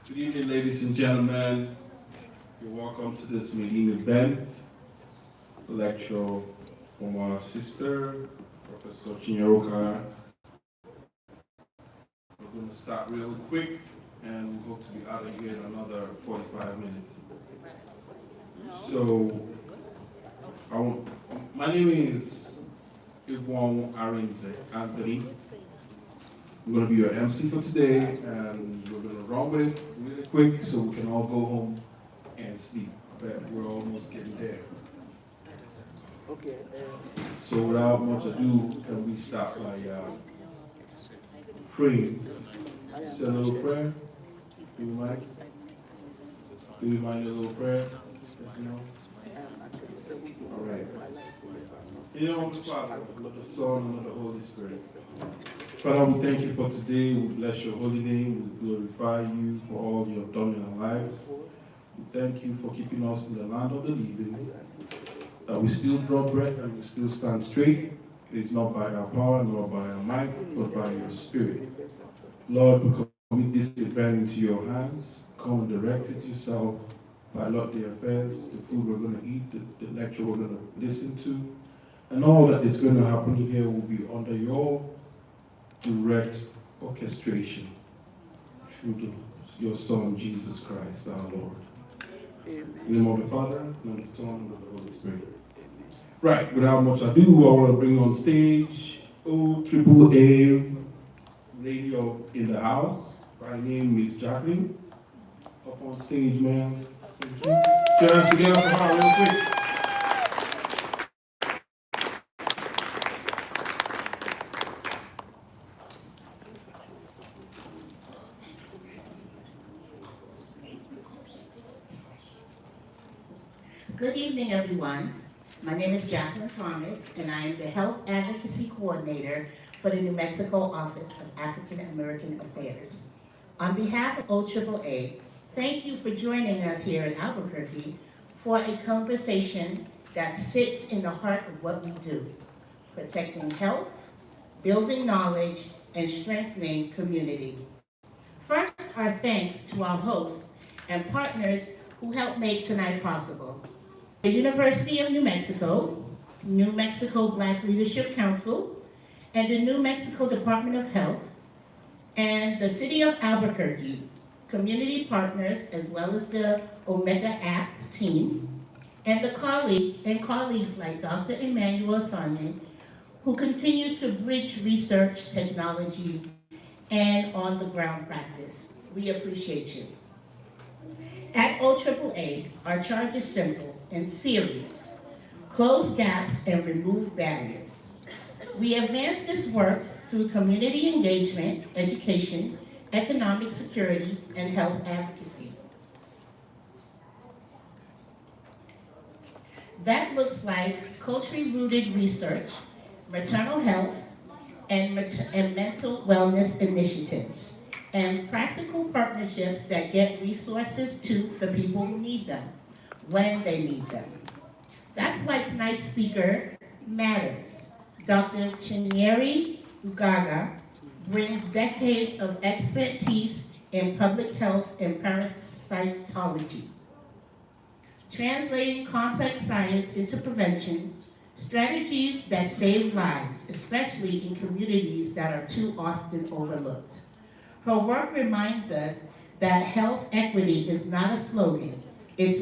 Good evening, ladies and gentlemen. You're welcome to this meeting event, a lecture from our sister, Professor Chinyere. We're going to start real quick, and we hope to be out of here in another 45 minutes. So, my name is Iwon Arinze Anthony. I'm going to be your MC for today, and we're going to run with it really quick so we can all go home and sleep. But we're almost getting there. Okay. So without much ado, can we start by praying? Say a little prayer. Do you mind? Do you mind a little prayer? Yes, no? All right. In the name of the Father, and of the Son, and of the Holy Spirit. Father, we thank you for today. We bless your holy name. We glorify you for all you have done in our lives. We thank you for keeping us in the land of the living, that we still draw breath and we still stand straight. It is not by our power, nor by our might, but by your Spirit. Lord, we commit this event into your hands. Come and direct it yourself. Pilot the affairs, the food we're going to eat, the lecture we're going to listen to, and all that is going to happen here will be under your direct orchestration through your Son, Jesus Christ, our Lord. In the name of the Father, and of the Son, and of the Holy Spirit. Right, without much ado, I want to bring on stage OAAA radio in the house. My name is Jacqueline. Up on stage, man. Thank you. Just together for her real quick. Good evening, everyone. My name is Jacqueline Thomas, and I am the Health Advocacy Coordinator for the New Mexico Office of African American Affairs. On behalf of OAAA, thank you for joining us here in Albuquerque for a conversation that sits in the heart of what we do, protecting health, building knowledge, and strengthening community. First, our thanks to our hosts and partners who helped make tonight possible. The University of New Mexico Black Leadership Council, and the New Mexico Department of Health, and the City of Albuquerque, community partners, as well as the Omega App team, and the colleagues like Dr. Emmanuel Sarnian, who continue to bridge research, technology, and on-the-ground practice. We appreciate you. At OAAA, our charge is simple and serious: close gaps and remove barriers. We advance this work through community engagement, education, economic security, and health advocacy. That looks like culturally rooted research, maternal health, and mental wellness initiatives, and practical partnerships that get resources to the people who need them, when they need them. That's why tonight's speaker matters. Dr. Chinyere Ukaga brings decades of expertise in public health and parasitology, translating complex science into prevention, strategies that save lives, especially in communities that are too often overlooked. Her work reminds us that health equity is not a slogan. It's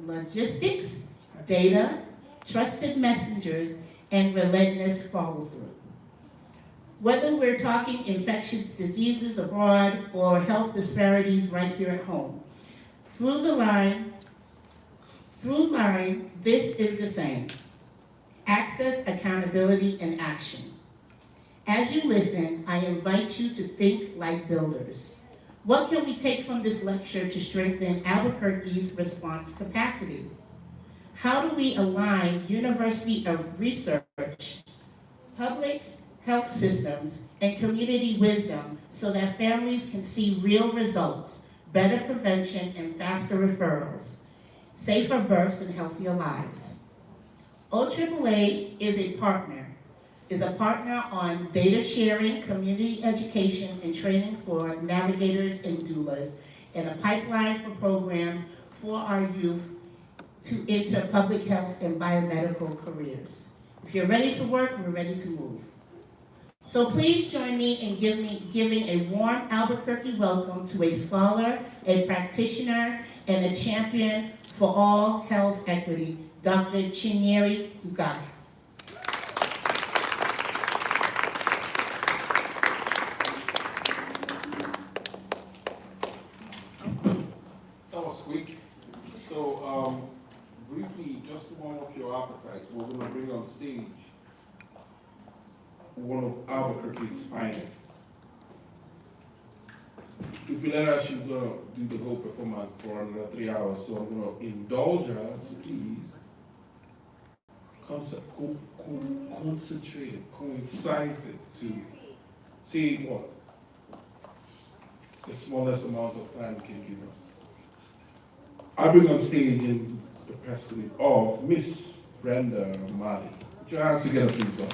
logistics, data, trusted messengers, and relentless follow-through. Whether we're talking infectious diseases abroad or health disparities right here at home, through line, this is the same: access, accountability, and action. As you listen, I invite you to think like builders. What can we take from this lecture to strengthen Albuquerque's response capacity? How do we align university of research, public health systems, and community wisdom so that families can see real results, better prevention and faster referrals, safer births and healthier lives? OAAA is a partner on data sharing, community education, and training for navigators and doulas, and a pipeline for programs for our youth to enter public health and biomedical careers. If you're ready to work, we're ready to move. So please join me in giving a warm Albuquerque welcome to a scholar, a practitioner, and a champion for all health equity, Dr. Chinyere Ukaga. That was quick. So, briefly, just to warm up your appetite, we're going to bring on stage one of Albuquerque's finest. If we let her, she's going to do the whole performance for another 3 hours, so I'm going to indulge her to please concentrate it, coincide it to see what the smallest amount of time can give us. I bring on stage in the person of Miss Brenda Mali. Put your hands together, please, sir.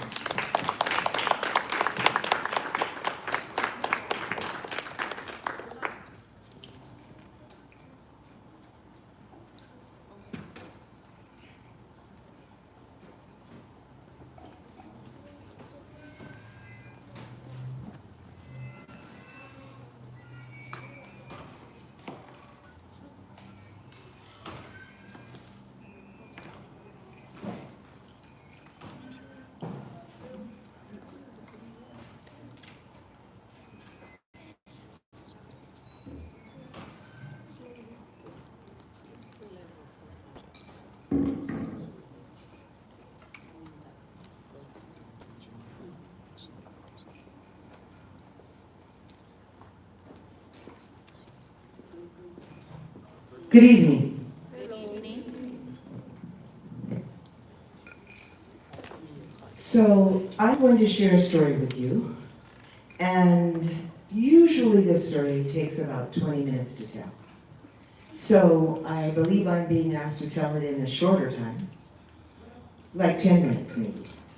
Good evening. Good evening. So I'm going to share a story with you, and usually this story takes about 20 minutes to tell. So I believe I'm being asked to tell it in a shorter time, like 10 minutes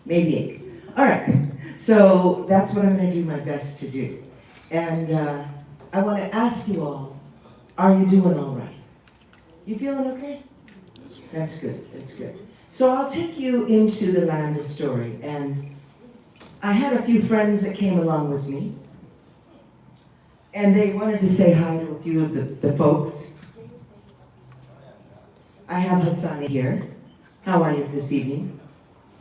maybe 8. All right, so that's what I'm going to do my best to do. And I want to ask you all, are you doing all right? You feeling okay? That's good, that's good. So I'll take you into the land of story, and I had a few friends that came along with me, and they wanted to say hi to a few of the folks. I have Hassani here. How are you this evening?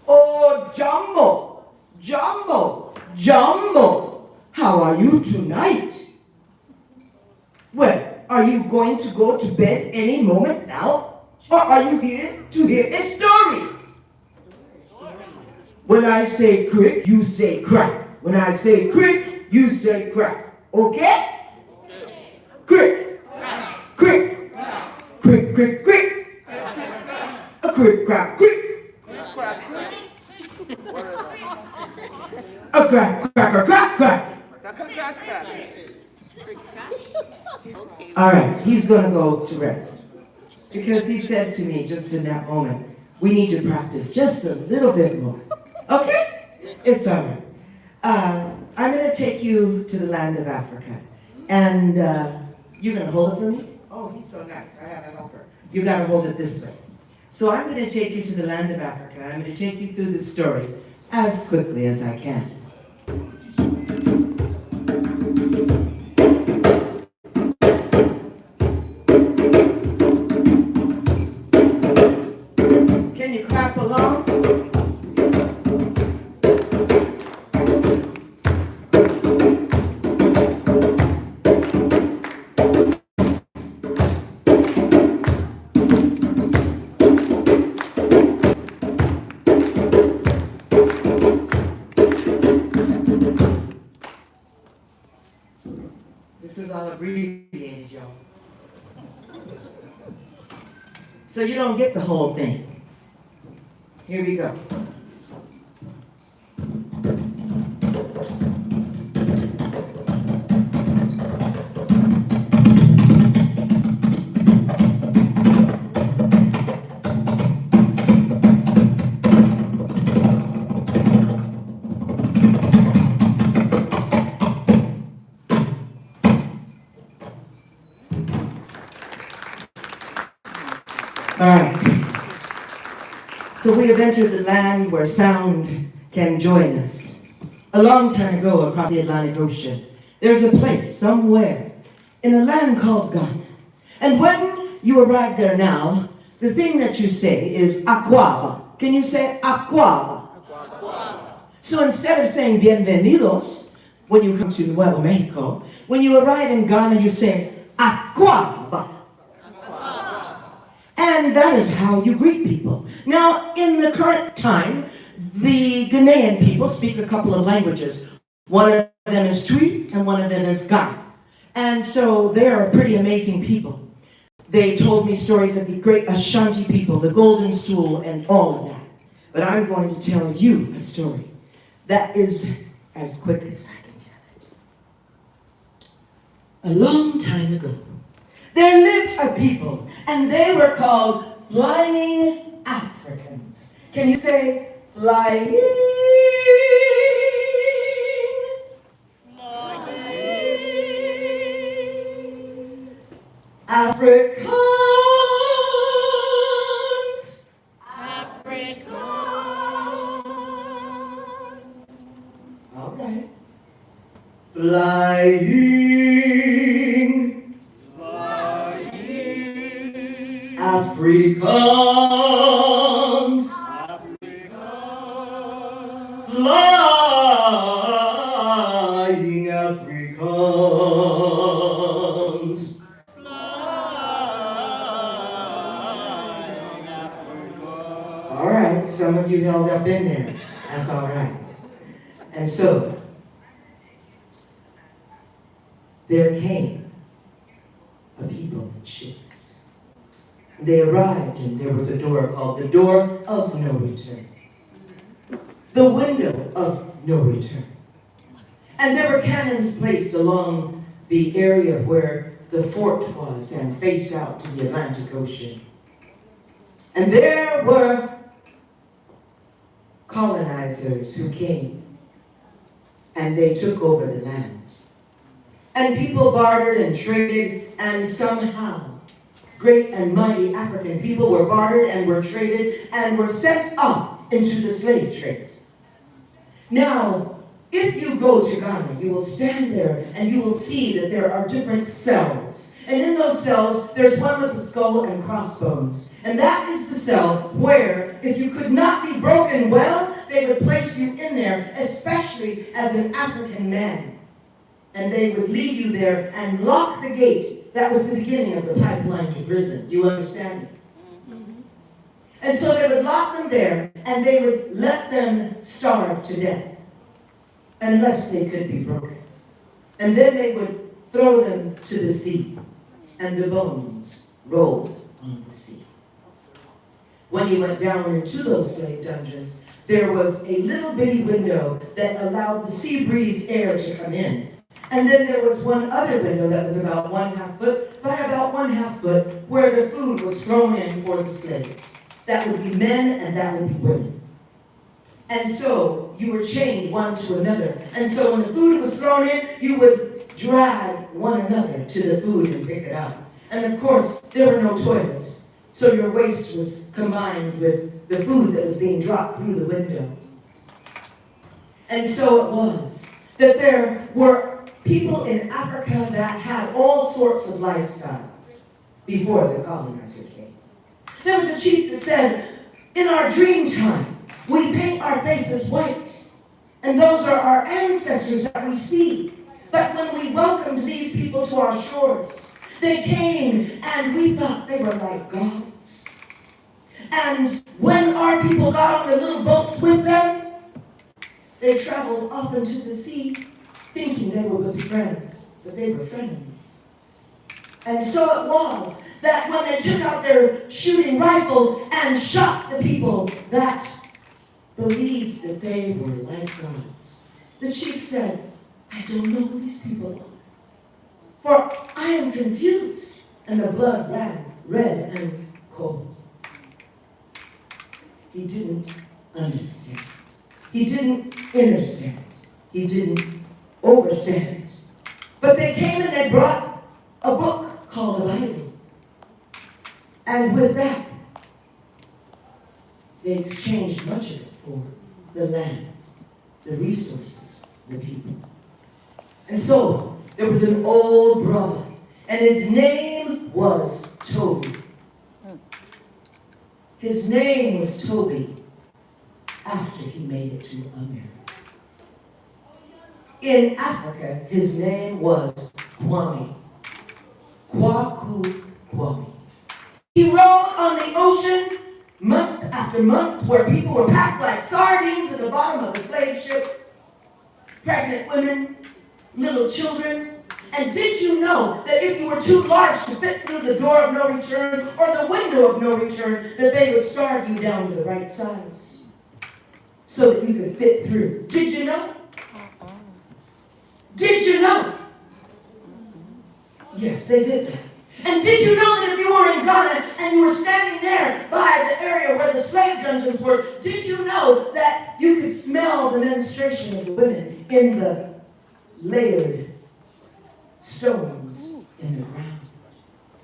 Oh, Jumbo! Jumbo! Jumbo! How are you tonight? Well, are you going to go to bed any moment now? Or are you here to hear a story? When I say crick, you say crack. When I say crick, you say crack. Okay? Crick. Crick. Crick, crick, crick. A crick, crack, crick. A crack, crack, crack, crack. All right, he's going to go to rest. Because he said to me just in that moment, we need to practice just a little bit more. Okay? It's all right. I'm going to take you to the land of Africa. And you're going to hold it for me? Oh, he's so nice. I have a helper. You got to hold it this way. So I'm going to take you to the land of Africa. I'm going to take you through the story as quickly as I can. Can you clap along? This is all abbreviated, y'all. So you don't get the whole thing. Here we go. All right. So we have entered the land where sound can join us. A long time ago across the Atlantic Ocean, there's a place somewhere in a land called Ghana. And when you arrive there now, the thing that you say is Aquaba. Can you say Aquaba? So instead of saying bienvenidos when you come to Nuevo Mexico, when you arrive in Ghana, you say Aquaba. And that is how you greet people. Now, in the current time, the Ghanaian people speak a couple of languages. One of them is Twi, and one of them is Ga. And so they are pretty amazing people. They told me stories of the great Ashanti people, the Golden Stool, and all of that. But I'm going to tell you a story that is as quick as I can tell it. A long time ago, there lived a people, and they were called Flying Africans. Can you say flying? Africans. Africans. All right. Flying. Africans, flying Africans, All right, some of you held up in there. That's all right. And so, there came a people in ships. They arrived, and there was a door called the Door of No Return. the window of no return. And there were cannons placed along the area where the fort was and faced out to the Atlantic Ocean. And there were colonizers who came and they took over the land. And people bartered and traded, and somehow great and mighty African people were bartered and were traded and were sent off into the slave trade. Now, if you go to Ghana, you will stand there and you will see that there are different cells. And in those cells, there's one with a skull and crossbones. And that is the cell where, if you could not be broken well, they would place you in there, especially as an African man. And they would leave you there and lock the gate. That was the beginning of the pipeline to prison. You understand me? And so they would lock them there, and they would let them starve to death unless they could be broken. And then they would throw them to the sea, and the bones rolled on the sea. When you went down into those slave dungeons, there was a little bitty window that allowed the sea breeze air to come in. And then there was one other window that was about 1/2 foot by about 1/2 foot where the food was thrown in for the slaves. That would be men and that would be women. And so you were chained one to another. And so when the food was thrown in, you would drag one another to the food and pick it up. And of course, there were no toilets. So your waste was combined with the food that was being dropped through the window. And so it was that there were people in Africa that had all sorts of lifestyles before the colonizer came. There was a chief that said, in our dream time, we paint our faces white, and those are our ancestors that we see. But when we welcomed these people to our shores, they came and we thought they were like gods. And when our people got on the little boats with them, they traveled off into the sea thinking they were with friends, but they were frenemies. And so it was that when they took out their shooting rifles and shot the people that believed that they were like gods, the chief said, I don't know who these people are, for I am confused. And the blood ran red and cold. He didn't understand. He didn't understand. He didn't overstand. But they came and they brought a book called the Bible. And with that, they exchanged much of it for the land, the resources, the people. And so there was an old brother, and his name was Toby. His name was Toby after he made it to America. In Africa, his name was Kwame. Kwaku Kwame. He rode on the ocean month after month where people were packed like sardines at the bottom of the slave ship. Pregnant women, little children. And did you know that if you were too large to fit through the door of no return or the window of no return, that they would starve you down to the right size so that you could fit through? Did you know? Did you know? Yes, they did that. And did you know that if you were in Ghana and you were standing there by the area where the slave dungeons were, did you know that you could smell the menstruation of the women in the layered stones in the ground?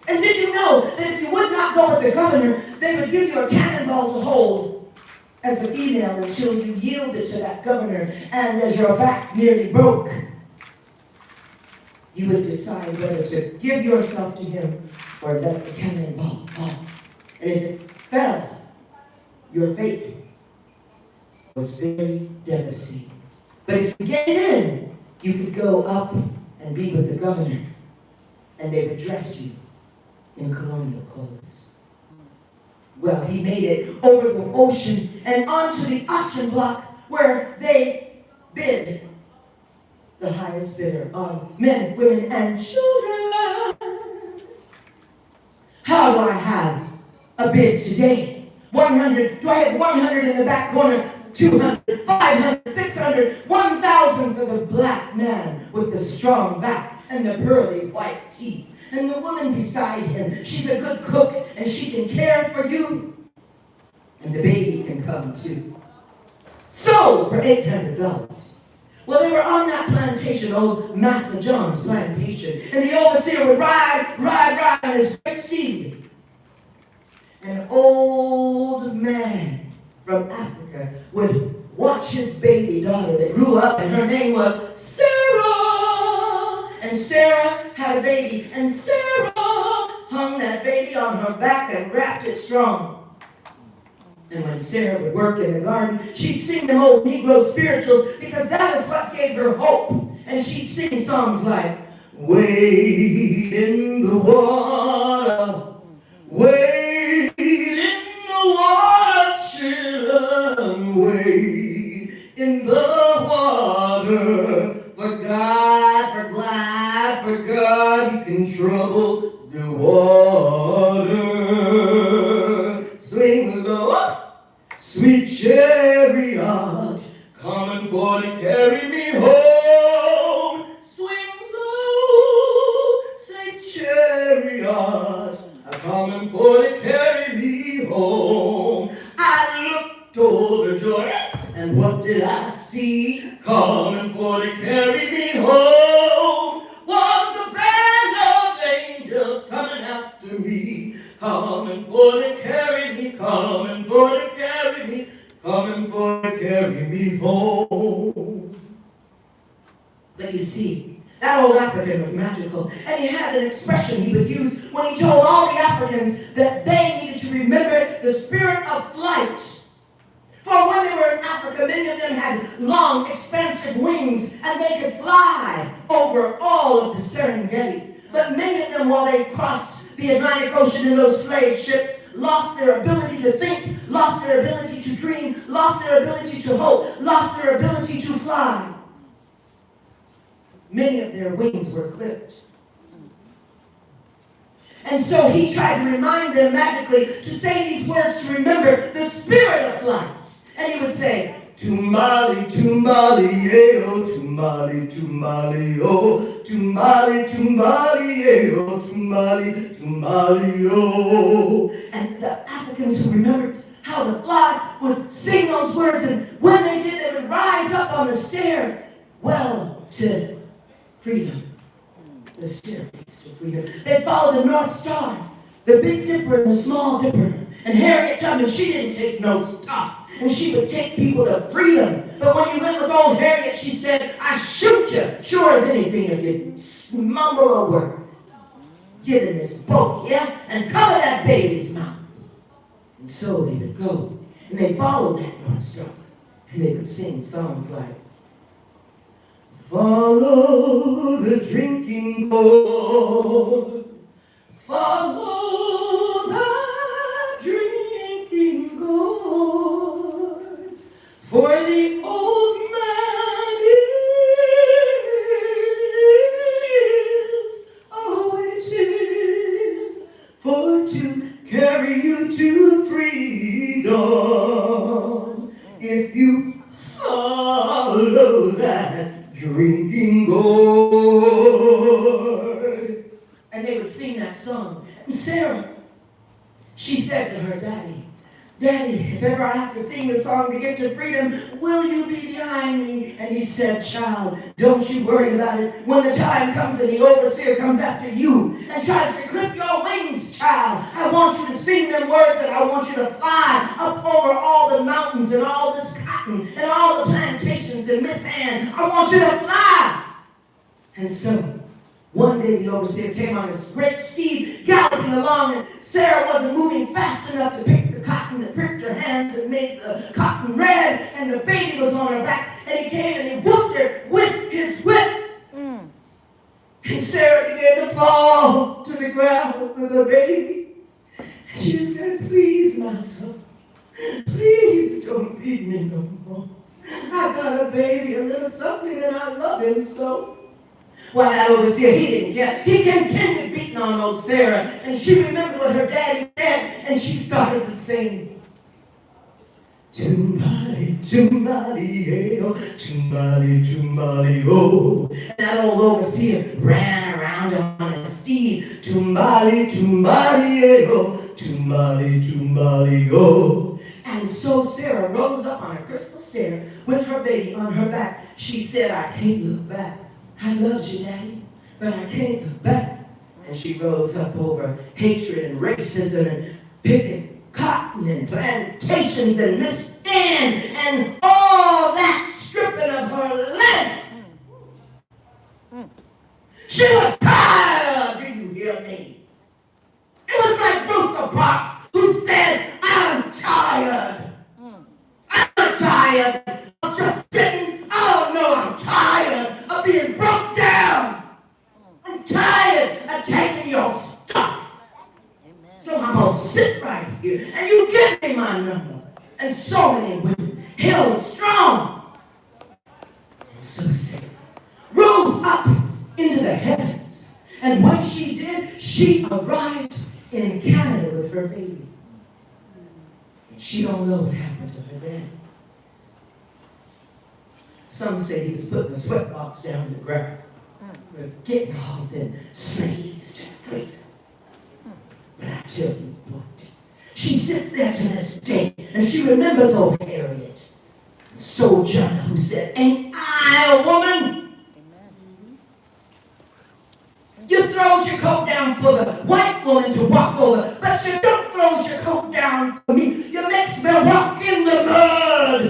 And did you know that if you would not go with the governor, they would give you a cannonball to hold as a female until you yielded to that governor, and as your back nearly broke, you would decide whether to give yourself to him or let the cannonball fall. And if it fell, your fate was very devastating. But if you gave in, you could go up and be with the governor, and they would dress you in colonial clothes. Well, he made it over the ocean and onto the auction block where they bid the highest bidder on men, women, and children. How do I have a bid today? 100. Do I have 100 in the back corner? 200, 500, 600, 1,000 for the black man with the strong back and the pearly white teeth. And the woman beside him, she's a good cook and she can care for you. And the baby can come too. Sold for $800. Well, they were on that plantation, old Massa John's plantation, and the overseer would ride on his great steed. An old man from Africa would watch his baby daughter that grew up, and her name was Sarah. And Sarah had a baby, and Sarah hung that baby on her back and wrapped it strong. And when Sarah would work in the garden, she'd sing them old Negro spirituals because that is what gave her hope. And she'd sing songs like, wade in the water, wade in the water, children, wade in the water. For God, He can trouble the water. Swing low, sweet chariot, coming for to carry me home. Swing low, sweet chariot, coming for to carry me home. I looked over Jordan, and what did I see? Coming for to carry me home was a band of angels coming after me. Coming for to carry me, coming for to carry me, coming for to carry me home. But you see, that old African was magical, and he had an expression he would use when he told all the Africans that they needed to remember the spirit of flight. For when they were in Africa, many of them had long, expansive wings, and they could fly over all of the Serengeti. But many of them, while they crossed the Atlantic Ocean in those slave ships, lost their ability to think, lost their ability to dream, lost their ability to hope, lost their ability to fly. Many of their wings were clipped. And so he tried to remind them magically to say these words to remember the spirit of flight. And he would say, Tumali, tumali, oh, tumali, tumali, oh, tumali, tumali, oh, tumali, tumali, oh. And the Africans who remembered how to fly would sing those words, and when they did, they would rise up on the stair, well, to freedom. The staircase to freedom. They followed the North Star, the Big Dipper and the Small Dipper. And Harriet Tubman, she didn't take no stuff. And she would take people to freedom. But when you went with old Harriet, she said, I shoot you, sure as anything, if you mumble a word. Get in this boat, yeah? And cover that baby's mouth. And so they would go. And they followed that North Star. And they would sing songs like, follow the drinking gourd. Follow the drinking gourd. For the old man is awaiting for to carry you to freedom if you follow that drinking gourd. And they would sing that song. And Sarah, she said to her daddy, Daddy, if ever I have to sing the song to get to freedom, will you be behind me? And he said, child, don't you worry about it. When the time comes and the overseer comes after you and tries to clip your wings, child, I want you to sing them words and I want you to fly up over all the mountains and all this cotton and all the plantations and Miss Ann. I want you to fly. And so, one day the overseer came on his great steed galloping along, and Sarah wasn't moving fast enough to pick the cotton that pricked her hands and made the cotton red, and the baby was on her back, and he came and he whooped her with his whip. And Sarah began to fall to the ground with her baby. She said, please, my son, please don't beat me no more. I got a baby, a little something, and I love him so. Well, that overseer, he didn't care. He continued beating on old Sarah, and she remembered what her daddy said, and she started to sing. Tumbali, tumbali, oh, tumbali, tumbali, oh. And that old overseer ran around on his feet. Tumbali, tumbali, oh, tumbali, tumbali, oh. And so Sarah rose up on a crystal stair with her baby on her back. She said, I can't look back. I loved you, Daddy, but I can't look back. And she rose up over hatred and racism and picking cotton and plantations and Miss Ann and all that stripping of her land. She was tired, do you hear me? It was like Rooster Brooks who said, I'm tired. I'm tired of just sitting. Oh no, I'm tired of being broke down. I'm tired of taking your stuff. So I'm going to sit right here and you give me my number. And so many women held strong. And so Sarah rose up into the heavens. And when she did, she arrived in Canada with her baby. And she don't know what happened to her dad. Some say he was putting a sweatbox down in the ground. We're getting all them slaves to freedom. But I tell you what, she sits there to this day, and she remembers old Harriet, Sojourner, who said, ain't I a woman? You throw your coat down for the white woman to walk over, but you don't throw your coat down for me. You makes me walk in the mud.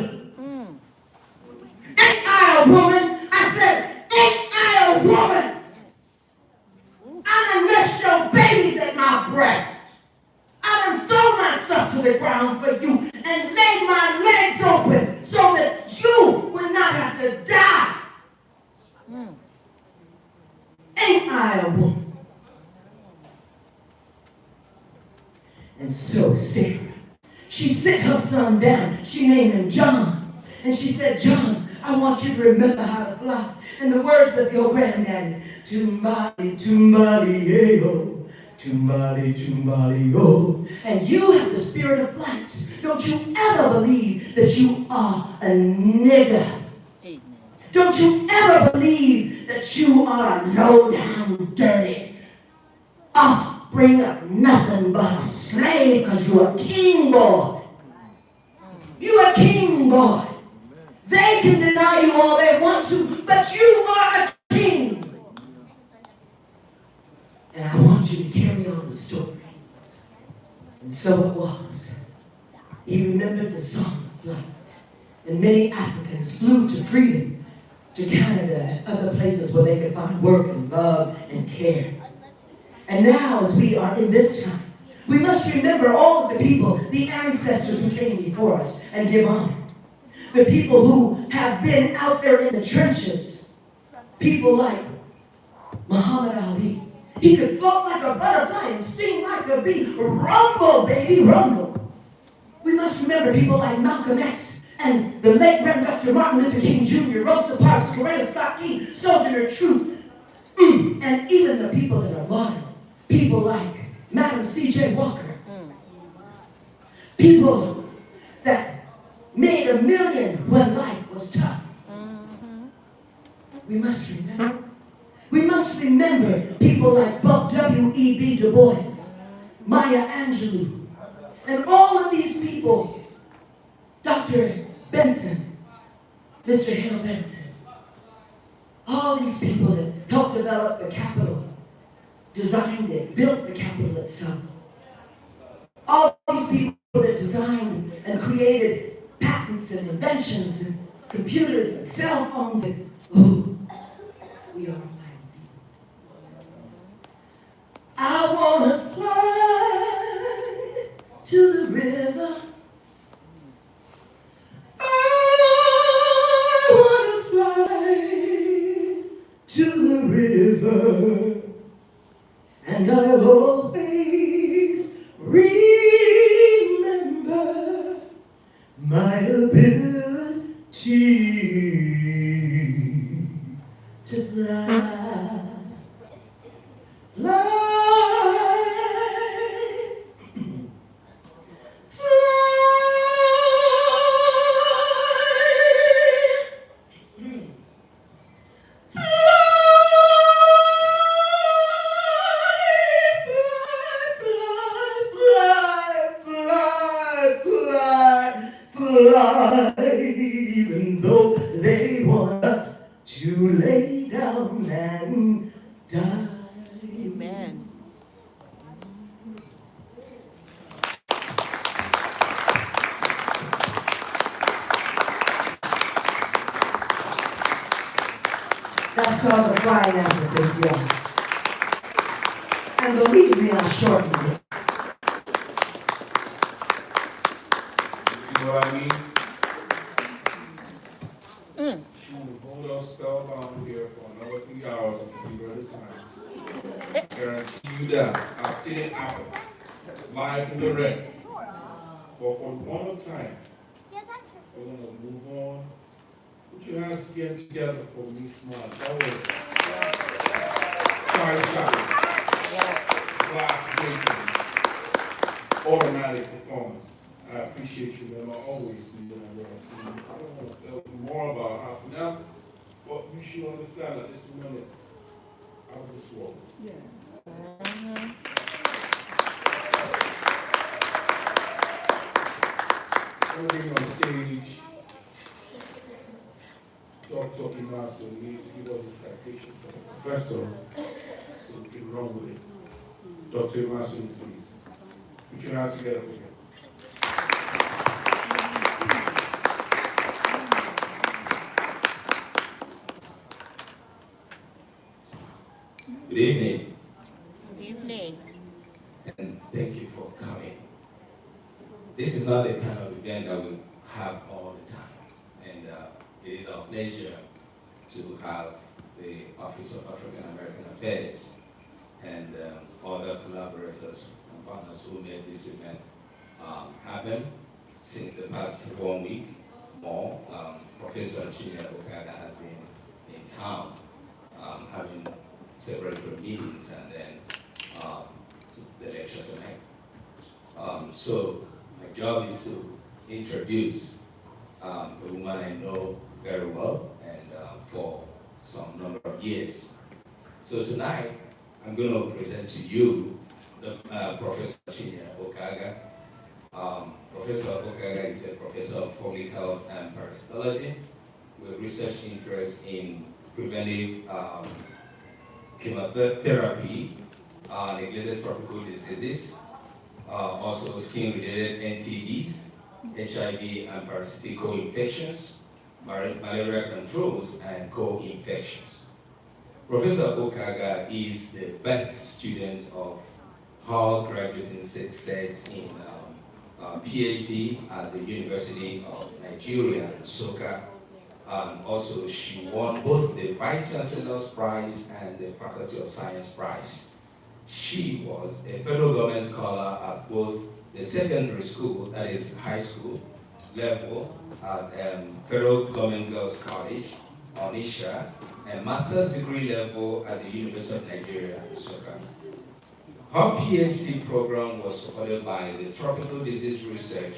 Ain't I a woman? I said, ain't I a woman? I done nursed your babies at my breast. I done throw myself to the ground for you and laid my legs open so that you would not have to die. Ain't I a woman? And so Sarah, she sit her son down. She named him John. And she said, John, I want you to remember how to fly. In the words of your granddaddy, tumbali, tumbali, eh-oh, tumbali, tumbali, oh. And you have the spirit of flight. Don't you ever believe that you are a nigger. Don't you ever believe that you are a low-down, dirty offspring of nothing but a slave, because you're a king boy. You're a king boy. They can deny you all they want to, but you are a king. And I want you to carry on the story. And so it was. He remembered the song of flight. And many Africans flew to freedom, to Canada and other places where they could find work and love and care. And now, as we are in this time, we must remember all of the people, the ancestors who came before us, and give honor. The people who have been out there in the trenches. People like Muhammad Ali. He could float like a butterfly and sting like a bee. Rumble, baby, rumble. We must remember people like Malcolm X and the late Reverend Dr. Martin Luther King Jr., Rosa Parks, Coretta Scott King, Sojourner Truth, and even the people that are modern. People like Madam C.J. Walker. People that made $1 million when life was tough. We must remember. We must remember people like W.E.B. Du Bois, Maya Angelou, and all of these people, Dr. Benson, Mr. Hale Benson, all these people that helped develop the Capitol, designed it, built the Capitol itself. All these people that designed and created patents and inventions and computers and cell phones. And, we are mighty people. I want to fly to the river. I want to fly to the river. And I'll always remember my ability to fly. Fly, fly. to lay down and die. Amen. That's called the Crying Africans, yeah. And believe me, I shortened it. You know what I mean? Mm. She will hold us spellbound here for another 3 hours if we were the time. Guarantee you that. I've seen it happen. Live and direct. But for one more time, we're going to move on. Put your hands together for me, smile. That was Sky Shot. Class breaking. Automatic performance. I appreciate you, man. I always see you when I see you. I don't want to tell you more about how now, but you should understand that this woman is out of this world. Yes. I'm going to bring you on stage. Dr. Imaso, you need to give us a citation for the professor so we can run with it. Dr. Imaso, please. Put your hands together for him. Good evening, Good evening. and thank you for coming. This is not the kind of event that we have all the time, and it is our pleasure to have the Office of African American Affairs and other collaborators and partners who made this event happen since the past 1 week more. Professor Chinyere Ukaga has been in town having several different meetings and then the lectures tonight. So my job is to introduce a woman I know very well and for some number of years. So tonight I'm going to present to you Professor Chinyere Ukaga. Professor Ukaga is a professor of public health and parasitology with research interests in preventive chemotherapy, neglected tropical diseases, also skin-related NTDs, HIV and parasitic co-infections, malaria controls, and co-infections. Professor Ukaga is the best student of all graduating sets in PhD at the University of Nigeria, Soka. Also, she won both the Vice Chancellor's Prize and the Faculty of Science Prize. She was a federal government scholar at both the secondary school, that is high school level, at Federal Government Girls College, Onisha, and master's degree level at the University of Nigeria, Soka. Her PhD program was supported by the Tropical Disease Research,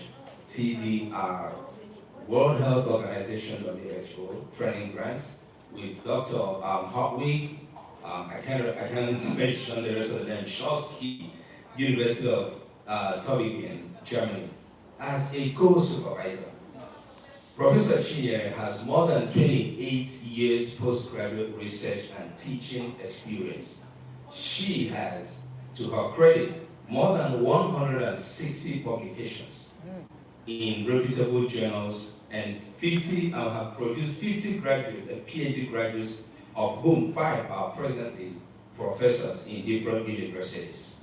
TDR, World Health Organization, WHO, training grants with Dr. Hartwig, I can't mention the rest of them, Shosky, University of Tübingen, Germany, as a co-supervisor. Professor Chinyere has more than 28 years postgraduate research and teaching experience. She has, to her credit, more than 160 publications in reputable journals and have produced 50 graduates and PhD graduates, of whom 5 are presently professors in different universities,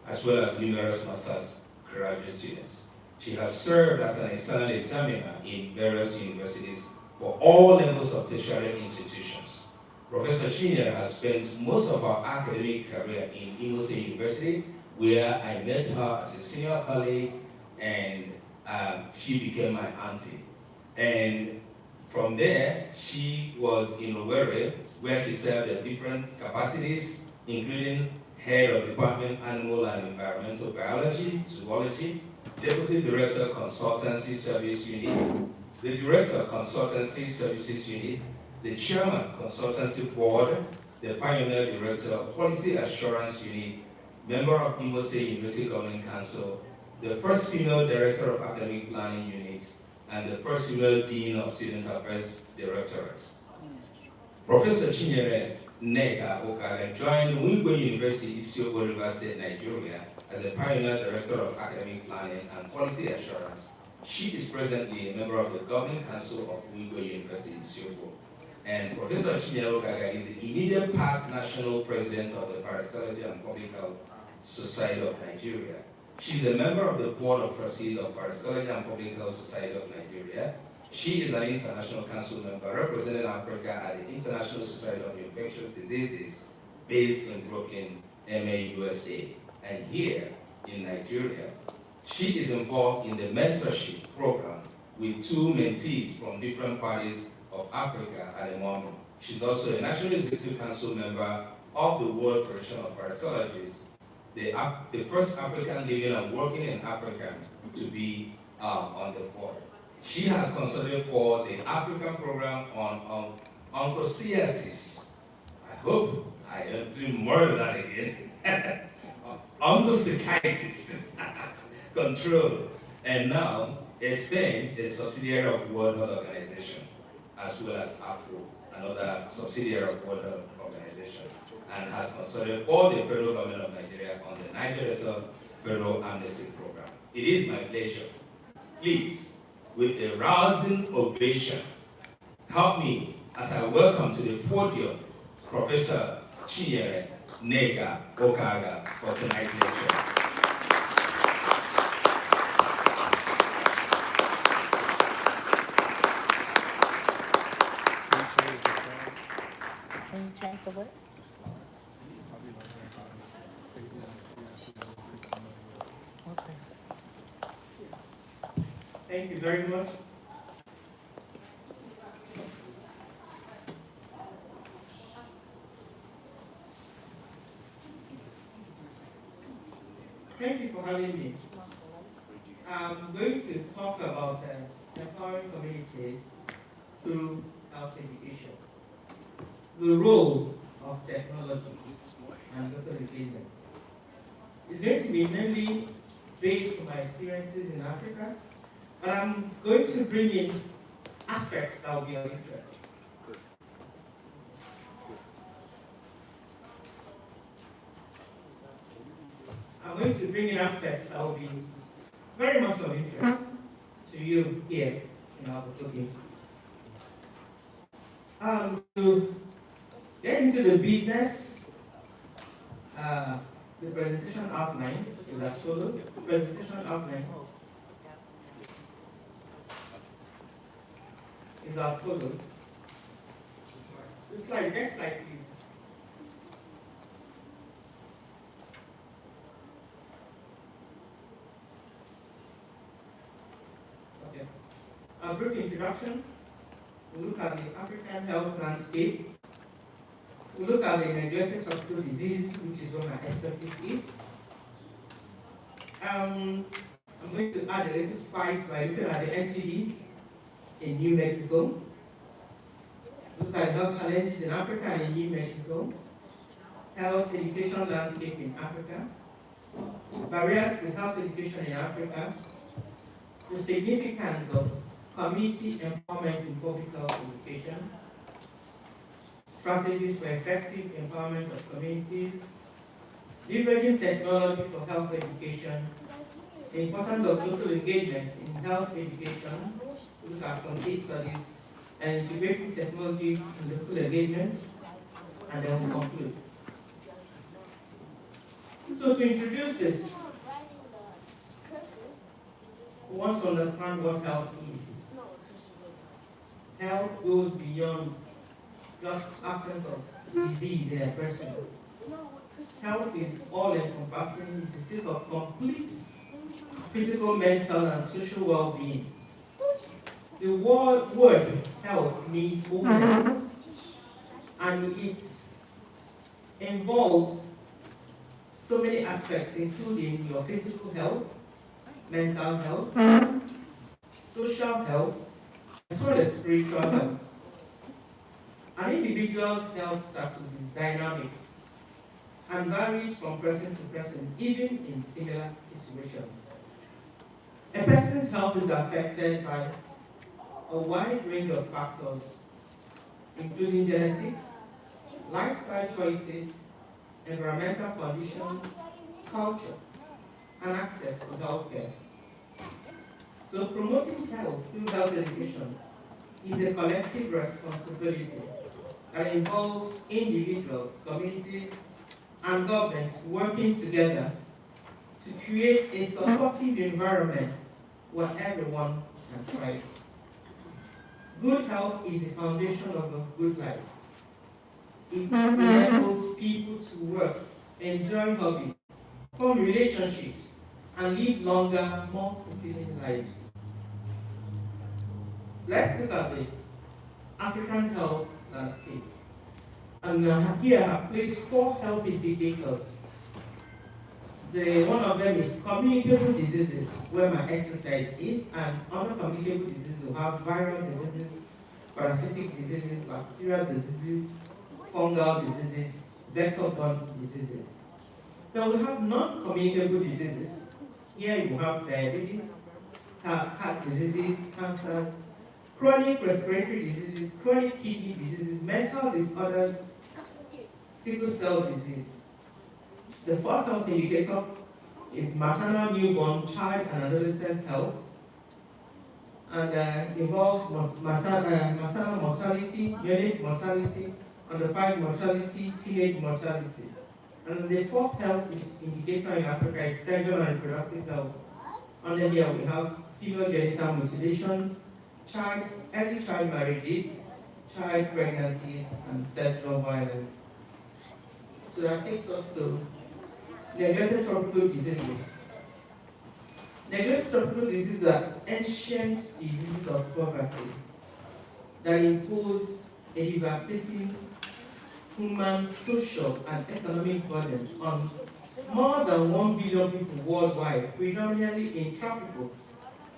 as well as numerous master's graduate students. She has served as an external examiner in various universities for all levels of tertiary institutions. Professor Chinyere has spent most of her academic career in Imo State University, where I met her as a senior colleague, and she became my auntie. And from there, she was in Owerri, where she served at different capacities, including head of Department Animal and Environmental Biology, Zoology, Deputy Director Consultancy Service Unit, the Director Consultancy Services Unit, the Chairman Consultancy Board, the Pioneer Director of Quality Assurance Unit, member of Imo State University Governing Council, the first female Director of Academic Planning Unit, and the first female Dean of Student Affairs Directorates. Professor Chinyere Ukaga joined Wingwe University, Isioko River State, Nigeria, as a pioneer director of academic planning and quality assurance. She is presently a member of the Governing Council of Wingwe University, Isioko. And Professor Chinyere Ukaga is the immediate past national president of the Parasitology and Public Health Society of Nigeria. She is a member of the Board of Trustees of Parasitology and Public Health Society of Nigeria. She is an international council member representing Africa at the International Society of Infectious Diseases based in Brooklyn, MA, USA. And here in Nigeria, she is involved in the mentorship program with two mentees from different parties of Africa at the moment. She's also a National Executive Council member of the World Federation of Parasitologists, the first African living and working in Africa to be on the board. She has consulted for the African program on onchocerciasis. I hope I don't do more of that again. Onchocerciasis control. And now, Spain is a subsidiary of World Health Organization, as well as AFRO, another subsidiary of World Health Organization, and has consulted for the federal government of Nigeria on the Niger Delta Federal Amnesty Program. It is my pleasure. Please, with a rousing ovation, help me as I welcome to the podium Professor Chinyere Ukaga for tonight's lecture. Can you change the what? Okay. Thank you very much. Thank you for having me. I'm going to talk about empowering communities through health education, the role of technology and local engagement. It's going to be mainly based on my experiences in Africa, but I'm going to bring in aspects that will be of interest. I'm going to bring in aspects that will be very much of interest to you here in our podium. To get into the business, the presentation outline is as follows. The presentation outline is as follows. This slide, next slide, please. Okay. A brief introduction. We look at the African health landscape. We look at the neglected tropical disease, which is what my expertise is. I'm going to add a little spice by looking at the NTDs in New Mexico. Look at health challenges in Africa and in New Mexico. Health education landscape in Africa. Barriers to health education in Africa. The significance of community empowerment in public health education. Strategies for effective empowerment of communities. Leveraging technology for health education. The importance of local engagement in health education. Look at some case studies and integrating technology in local engagement, and then we'll conclude. So to introduce this, we want to understand what health is. Health goes beyond just absence of disease in a person. Health is all-encompassing. It's a state of complete physical, mental, and social well-being. The word health means wholeness, and it involves so many aspects, including your physical health, mental health, social health, as well as spiritual health. An individual's health status is dynamic and varies from person to person, even in similar situations. A person's health is affected by a wide range of factors, including genetics, lifestyle choices, environmental conditions, culture, and access to healthcare. So promoting health through health education is a collective responsibility that involves individuals, communities, and governments working together to create a supportive environment where everyone can thrive. Good health is the foundation of a good life. It enables people to work, enjoy hobbies, form relationships, and live longer, more fulfilling lives. Let's look at the African health landscape. And here I have placed 4 health indicators. One of them is communicable diseases, where my expertise is, and other communicable diseases will have viral diseases, parasitic diseases, bacterial diseases, fungal diseases, vector-borne diseases. So we have non-communicable diseases. Here you have diabetes, heart diseases, cancers, chronic respiratory diseases, chronic kidney diseases, mental disorders, sickle cell disease. The 4th health indicator is maternal, newborn, child, and adolescent health, and involves maternal mortality, neonate mortality, under 5 mortality, teenage mortality. And the 4th health is indicator in Africa is sexual and reproductive health. Under here we have female genital mutilations, early child marriages, child pregnancies, and sexual violence. So that takes us to neglected tropical diseases. Neglected tropical diseases are ancient diseases of poverty that impose a devastating human, social, and economic burden on more than 1 billion people worldwide, predominantly in tropical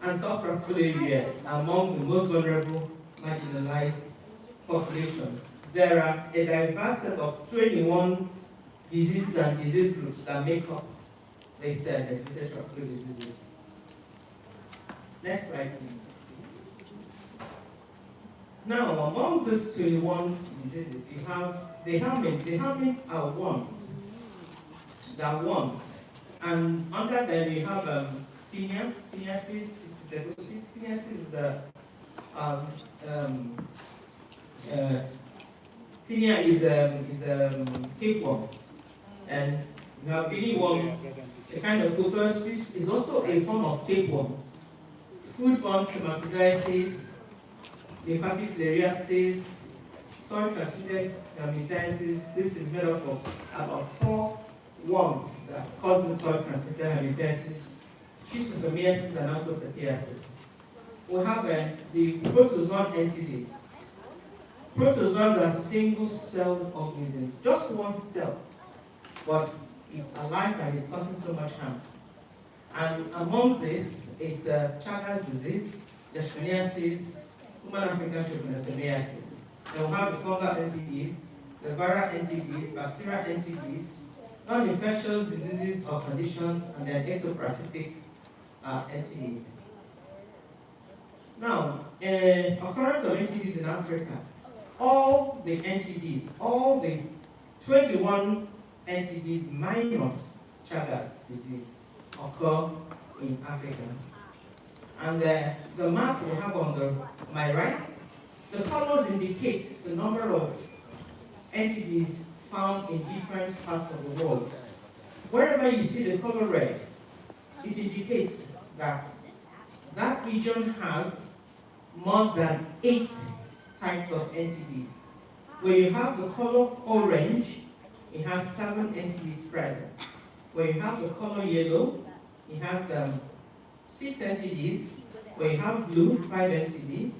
and sub-tropical areas, among the most vulnerable, marginalized populations. There are a diverse set of 21 diseases and disease groups that make up this neglected tropical diseases. Next slide, please. Now, among these 21 diseases, you have the helminths. The helminths are worms. They are worms. And under them, you have tinea, tiniasis, cysticercosis. Tiniasis is the tinea is a tapeworm, and you have pinnyworm, a kind of tuberculosis, is also a form of tapeworm. Foodborne dermatitis, lymphatic filariasis, soil-transmitted dermatitis. This is made up of about 4 worms that cause the soil-transmitted dermatitis, schistosomiasis, and autosaciasis. We have the protozoan entities. Protozoans are single-celled organisms, just one cell, but it's alive and it's causing so much harm. And amongst this, it's Chagas disease, leishmaniasis, human African trypanosomiasis. Then we have the fungal entities, the viral entities, bacterial entities, non-infectious diseases or conditions, and then ectoparasitic entities. Now, occurrence of entities in Africa, all the entities, all the 21 entities minus Chagas disease occur in Africa. And the map we have on my right, the colors indicate the number of entities found in different parts of the world. Wherever you see the color red, it indicates that that region has more than 8 types of entities. Where you have the color orange, it has 7 entities present. Where you have the color yellow, it has 6 entities. Where you have blue, 5 entities.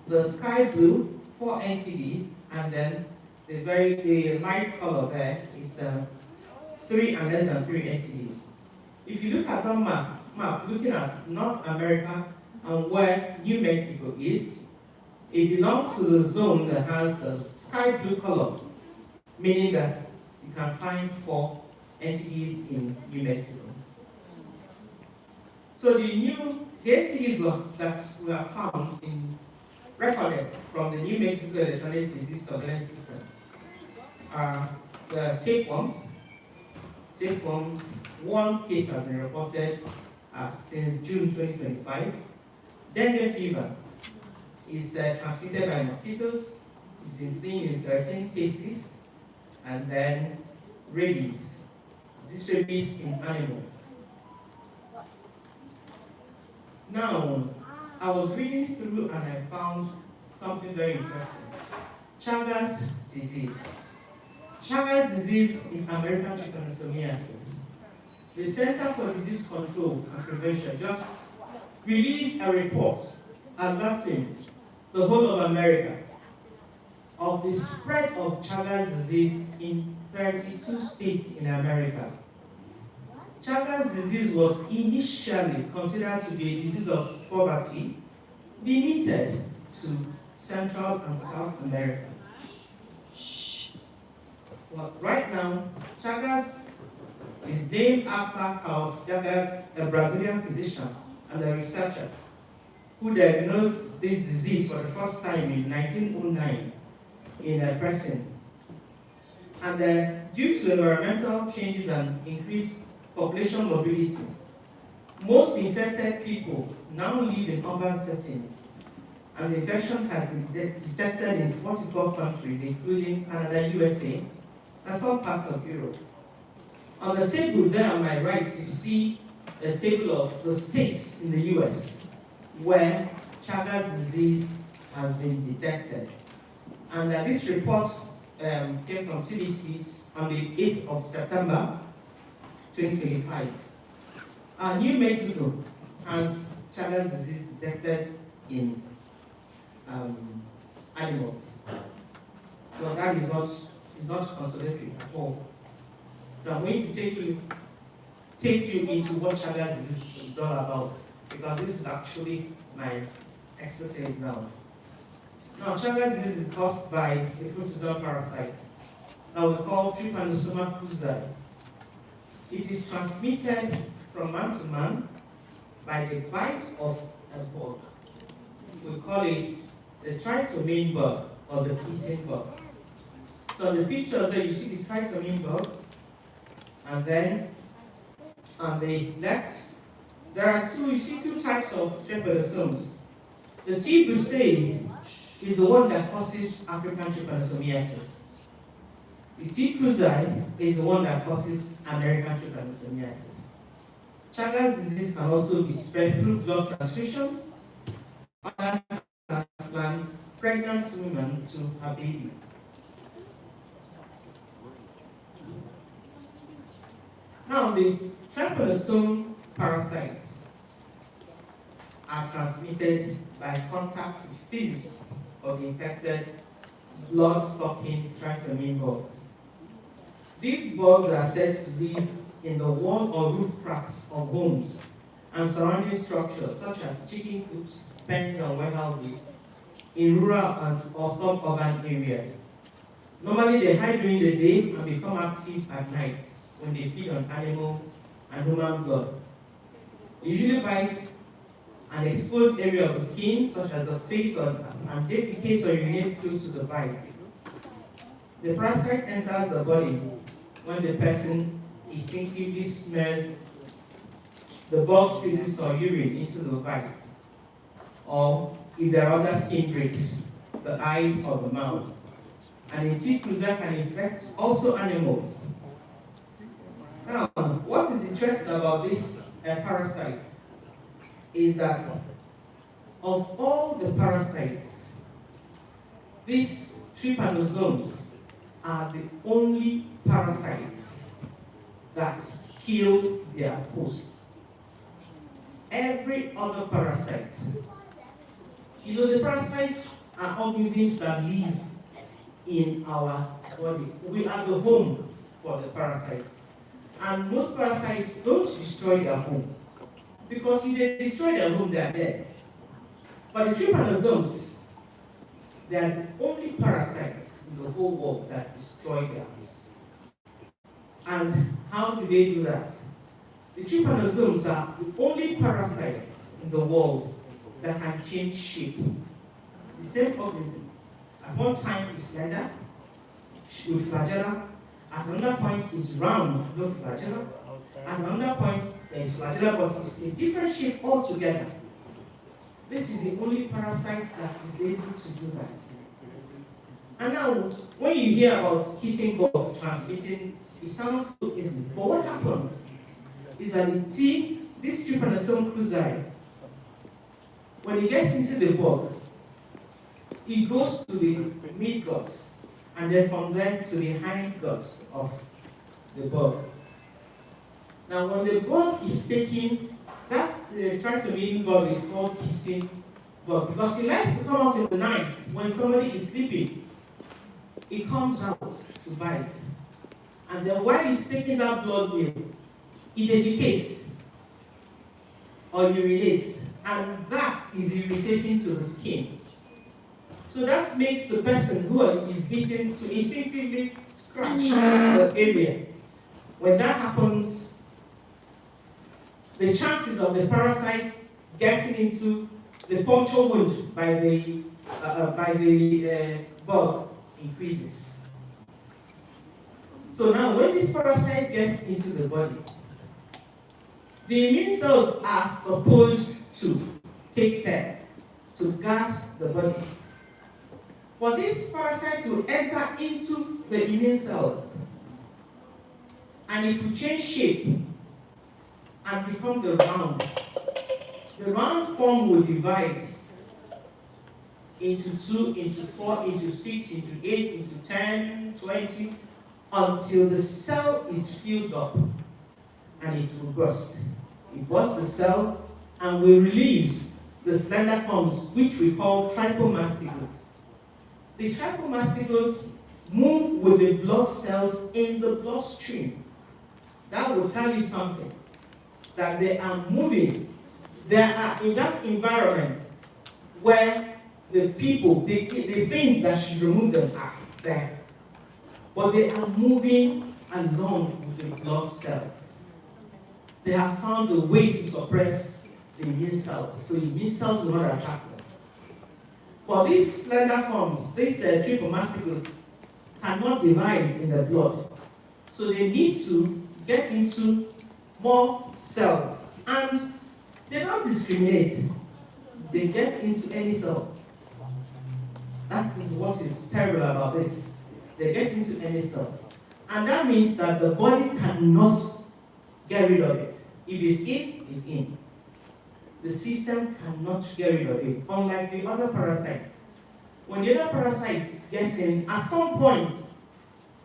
The sky blue, 4 entities, and then the light color there, it's 3 and less than 3 entities. If you look at that map looking at North America and where New Mexico is, it belongs to the zone that has the sky blue color, meaning that you can find 4 entities in New Mexico. So the entities that were found in recorded from the New Mexico Electronic Disease Surveillance System are the tapeworms. Tapeworms, one case has been reported since June 2025. Dengue fever is transmitted by mosquitoes. It's been seen in 13 cases. And then rabies. This rabies in animals. Now, I was reading through and I found something very interesting. Chagas disease. Chagas disease is American trypanosomiasis. The Center for Disease Control and Prevention just released a report alerting the whole of America of the spread of Chagas disease in 32 states in America. Chagas disease was initially considered to be a disease of poverty, limited to Central and South America. Well, right now, Chagas is named after Carlos Chagas, a Brazilian physician and a researcher who diagnosed this disease for the first time in 1909 in a person. And due to environmental changes and increased population mobility, most infected people now live in urban settings, and the infection has been detected in 44 countries, including Canada, USA, and some parts of Europe. On the table there on my right, you see a table of the states in the US where Chagas disease has been detected. And this report came from CDC on the 8th of September 2025. New Mexico has Chagas disease detected in animals. So that is not consolatory at all. So I'm going to take you into what Chagas disease is all about, because this is actually my expertise now. Now, Chagas disease is caused by a protozoan parasite that we call Trypanosoma cruzi. It is transmitted from man to man by the bite of a bug. We call it the tritomine bug or the kissing bug. So in the pictures there, you see the tritomine bug, and then on the left, you see two types of trypanosomes. The T. brucei is the one that causes African trypanosomiasis. The T. cruzi is the one that causes American trypanosomiasis. Chagas disease can also be spread through blood transfusion, organ transplant, pregnant women to her baby. Now, the trypanosome parasites are transmitted by contact with feces of the infected blood-sucking tritomine bugs. These bugs are said to live in the wall or roof cracks of homes and surrounding structures such as chicken coops, pens, and warehouses in rural or suburban areas. Normally, they hide during the day and become active at night when they feed on animal and human blood. They usually bite an exposed area of the skin, such as the face, and defecate or urinate close to the bite. The parasite enters the body when the person instinctively smells the bug's feces or urine into the bite, or if there are other skin breaks, the eyes or the mouth. And the T. cruzi can infect also animals. Now, what is interesting about this parasite is that of all the parasites, these trypanosomes are the only parasites that kill their host. Every other parasite, the parasites are organisms that live in our body. We are the home for the parasites. And most parasites don't destroy their home, because if they destroy their home, they are dead. But the trypanosomes, they are the only parasites in the whole world that destroy their hosts. And how do they do that? The trypanosomes are the only parasites in the world that can change shape. the same organism. At one time, it's slender, with flagella. At another point, it's round, no flagella. At another point, there is flagella, but it's a different shape altogether. This is the only parasite that is able to do that. And now, when you hear about kissing bug transmitting, it sounds so easy. But what happens is that this trypanosome cruzi, when it gets into the bug, it goes to the mid gut, and then from there to the hind gut of the bug. Now, when the bug is taking, that's trying to make bug is called kissing bug, because it likes to come out in the night when somebody is sleeping. It comes out to bite. And then while it's taking that blood meal, it defecates or urinates, and that is irritating to the skin. So that makes the person who is bitten to instinctively scratch the area. When that happens, the chances of the parasite getting into the puncture wound by the bug increases. So now, when this parasite gets into the body, the immune cells are supposed to take care, to guard the body. For this parasite to enter into the immune cells, and it will change shape and become the round. The round form will divide into 2, into 4, into 6, into 8, into 10, 20, until the cell is filled up and it will burst. It bursts the cell and will release the slender forms, which we call trypomastigotes. The trypomastigotes move with the blood cells in the bloodstream. That will tell you something, that they are moving. They are in that environment where the people, the things that should remove them are there. But they are moving along with the blood cells. They have found a way to suppress the immune cells, so the immune cells will not attack them. For these slender forms, these trypomastigotes cannot divide in the blood. So they need to get into more cells. And they don't discriminate. They get into any cell. That is what is terrible about this. They get into any cell. And that means that the body cannot get rid of it. If it's in, it's in. The system cannot get rid of it, unlike the other parasites. When the other parasites get in, at some point,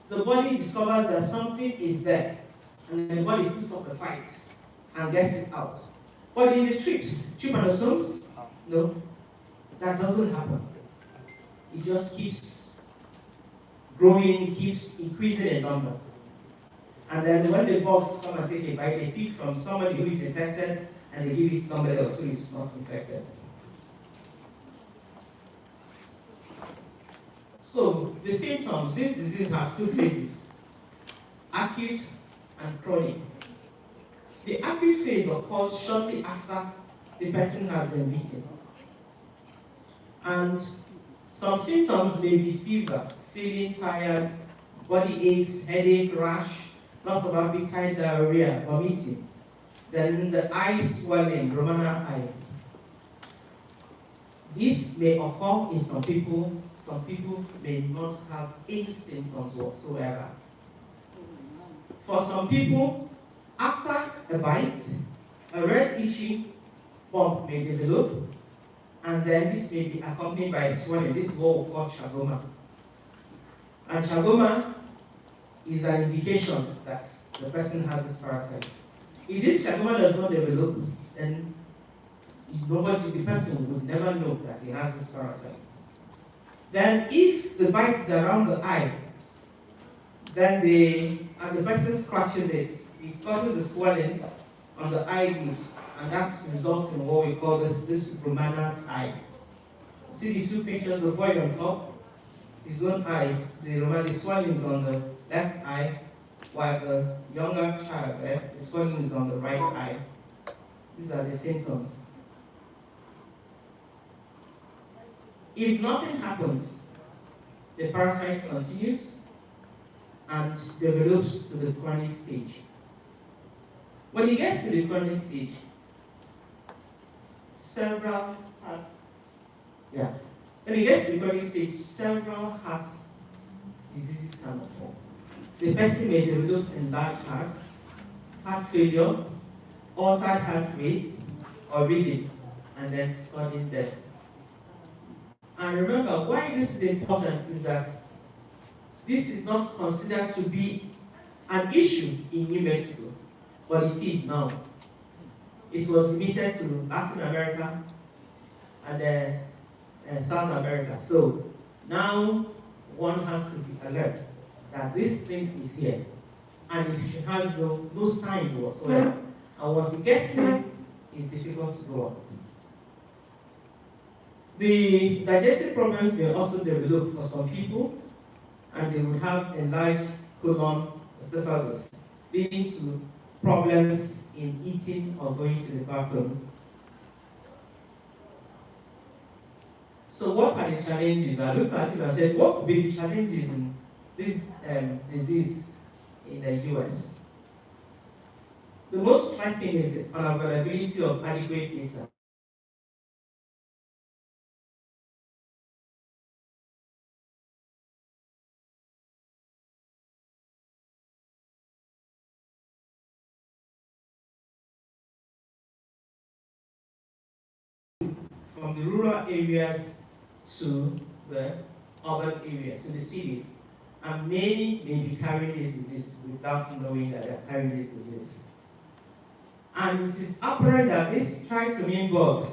the body discovers that something is there, and then the body puts up a fight and gets it out. But in the trypanosomes, no, that doesn't happen. It just keeps growing, keeps increasing in number. And then when the bugs come and take a bite, they pick from somebody who is infected and they give it to somebody else who is not infected. So, the symptoms, this disease has 2 phases, acute and chronic. The acute phase occurs shortly after the person has been bitten. And some symptoms may be fever, feeling tired, body aches, headache, rash, loss of appetite, diarrhea, vomiting. Then the eyes swelling, Romana eyes. This may occur in some people may not have any symptoms whatsoever. For some people, after a bite, a red itchy bump may develop, and then this may be accompanied by swelling. This is what we call chagoma. And chagoma is an indication that the person has this parasite. If this chagoma does not develop, then the person would never know that he has this parasite. Then if the bite is around the eye, then the person scratches it, it causes a swelling on the eyelid, and that results in what we call this Romana's eye. See the 2 pictures, the boy on top, his own eye, the swelling is on the left eye, while the younger child, the swelling is on the right eye. These are the symptoms. If nothing happens, the parasite continues and develops to the chronic stage. When it gets to the chronic stage, several heart diseases can occur. The person may develop enlarged heart failure, altered heart rate or rhythm, and then sudden death. And remember, why this is important is that this is not considered to be an issue in New Mexico, but it is now. It was limited to Latin America and South America. So now one has to be alert that this thing is here, and it has no signs whatsoever. And once it gets in, it's difficult to go out. The digestive problems may also develop for some people, and they would have enlarged colon esophagus, leading to problems in eating or going to the bathroom. So what are the challenges? I looked at it and said, what could be the challenges in this disease in the US? The most striking is the unavailability of adequate data. From the rural areas to the urban areas, to the cities. And many may be carrying this disease without knowing that they're carrying this disease. And it is apparent that these trichomine bugs,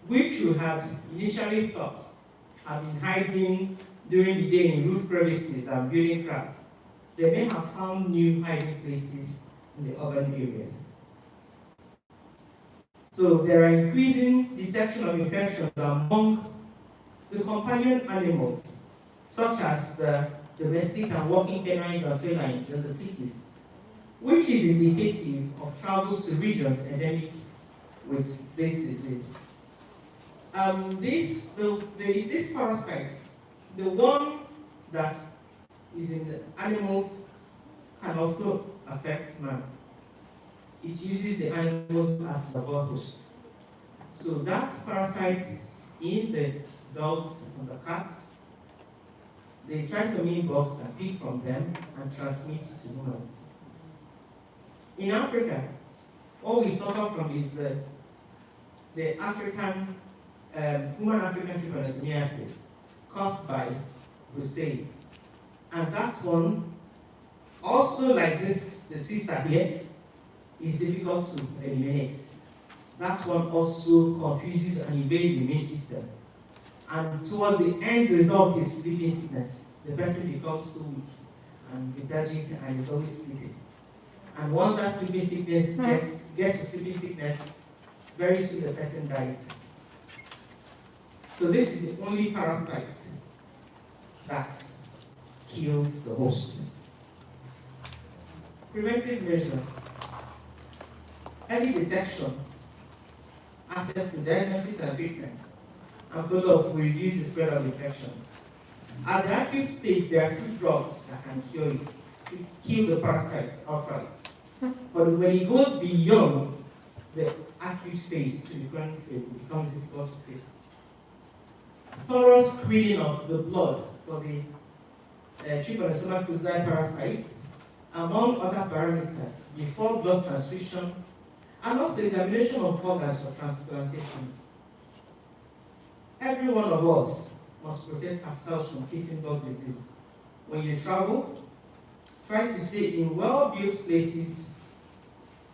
which you had initially thought have been hiding during the day in roof crevices and building cracks, they may have found new hiding places in the urban areas. So there are increasing detection of infections among the companion animals, such as the domestic and walking canines and felines in the cities, which is indicative of travels to regions endemic with this disease. These parasites, the one that is in the animals can also affect man. It uses the animals as labor hosts. So that's parasite in the dogs and the cats. The trichomine bugs can pick from them and transmit to humans. In Africa, what we suffer from is the African, human African trypanosomiasis caused by brucei. And that one, also like this, the sister here, is difficult to eliminate. That one also confuses and evades the immune system. And towards the end result is sleeping sickness. The person becomes so weak and lethargic and is always sleeping. And once that sleeping sickness gets to sleeping sickness, very soon the person dies. So this is the only parasite that kills the host. Preventive measures. Early detection, access to diagnosis and treatment, and follow-up will reduce the spread of infection. At the acute stage, there are 2 drugs that can cure it, to kill the parasites outright. But when it goes beyond the acute phase to the chronic phase, it becomes difficult to treat. Thorough screening of the blood for the trypanosoma cruzi parasites, among other parameters, before blood transfusion, and also examination of organs for transplantations. Every one of us must protect ourselves from kissing dog disease. When you travel, try to stay in well-built places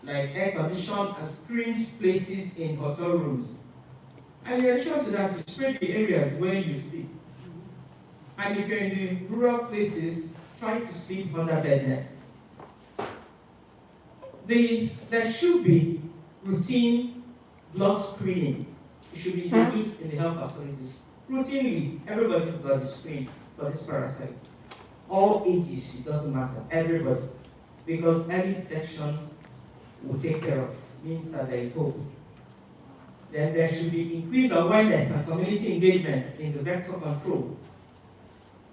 like air-conditioned and screened places in hotel rooms. And in addition to that, you spray the areas where you sleep. And if you're in the rural places, try to sleep under bed nets. There should be routine blood screening. It should be introduced in the health facilities. Routinely, everybody's blood is screened for this parasite. All ages, it doesn't matter, everybody. Because early detection will take care of, means that there is hope. Then there should be increased awareness and community engagement in the vector control,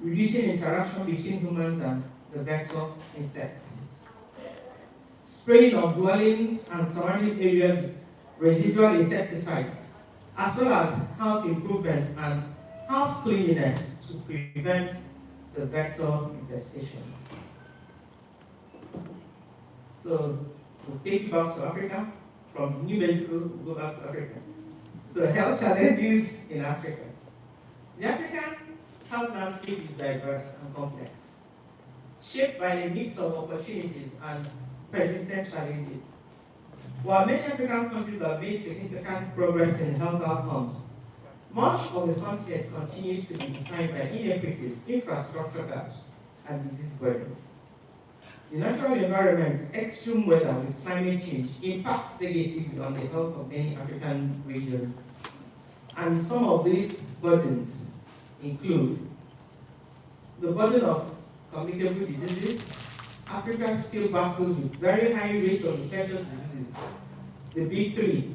reducing interaction between humans and the vector insects. Spraying of dwellings and surrounding areas with residual insecticides, as well as house improvement and house cleanliness to prevent the vector infestation. So we'll take you back to Africa. From New Mexico, we'll go back to Africa. So health challenges in Africa. The African health landscape is diverse and complex, shaped by a mix of opportunities and persistent challenges. While many African countries have made significant progress in health outcomes, much of the continent continues to be defined by inequities, infrastructure gaps, and disease burdens. The natural environment, extreme weather with climate change, impacts negatively on the health of many African regions. And some of these burdens include the burden of communicable diseases. Africa still battles with very high rates of infectious diseases, the big three: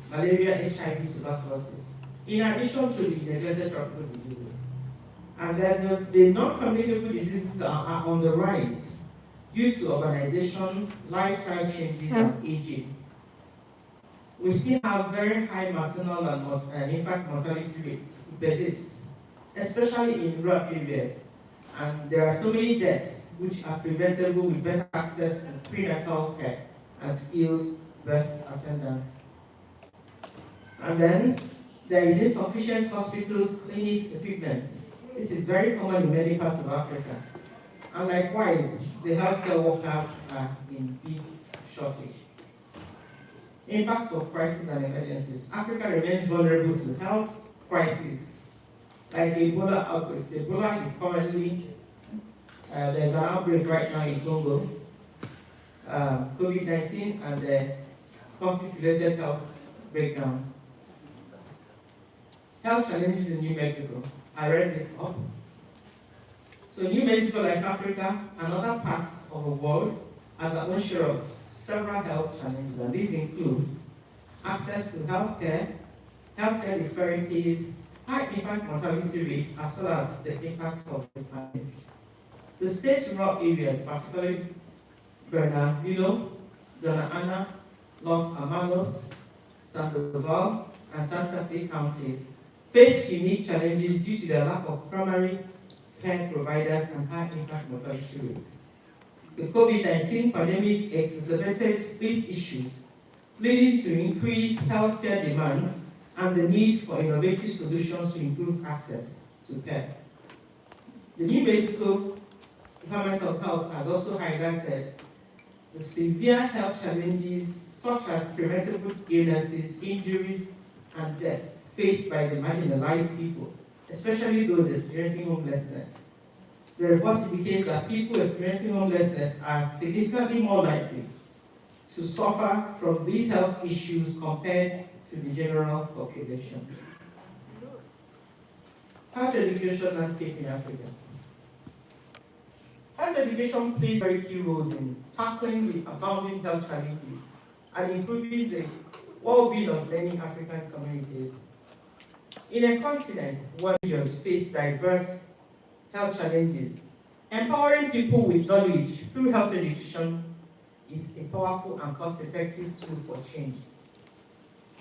malaria, HIV, tuberculosis, in addition to the neglected tropical diseases. And then the non-communicable diseases are on the rise due to urbanization, lifestyle changes, and aging. We still have very high maternal and infant mortality rates. It persists, especially in rural areas. And there are so many deaths which are preventable with better access to prenatal care and skilled birth attendants. And then there is insufficient hospitals, clinics, equipment. This is very common in many parts of Africa. And likewise, the healthcare workers are in big shortage. Impact of crises and emergencies. Africa remains vulnerable to health crises, like Ebola outbreaks. Ebola is currently, there's an outbreak right now in Congo, COVID-19 and conflict-related health breakdowns. Health challenges in New Mexico. I read this up. So New Mexico, like Africa and other parts of the world, has an own share of several health challenges, and these include access to healthcare disparities, high infant mortality rates, as well as the impact of the pandemic. The state's rural areas, particularly Bernardino, Dona Ana, Los Amalos, Sandoval, and Santa Fe counties, face unique challenges due to the lack of primary care providers and high infant mortality rates. The COVID-19 pandemic exacerbated these issues, leading to increased healthcare demand and the need for innovative solutions to improve access to care. The New Mexico Department of Health has also highlighted the severe health challenges such as preventable illnesses, injuries, and death faced by the marginalized people, especially those experiencing homelessness. The report indicates that people experiencing homelessness are significantly more likely to suffer from these health issues compared to the general population. Health education landscape in Africa. Health education plays very key roles in tackling the abounding health challenges and improving the well-being of many African communities. In a continent where regions face diverse health challenges, empowering people with knowledge through health education is a powerful and cost-effective tool for change.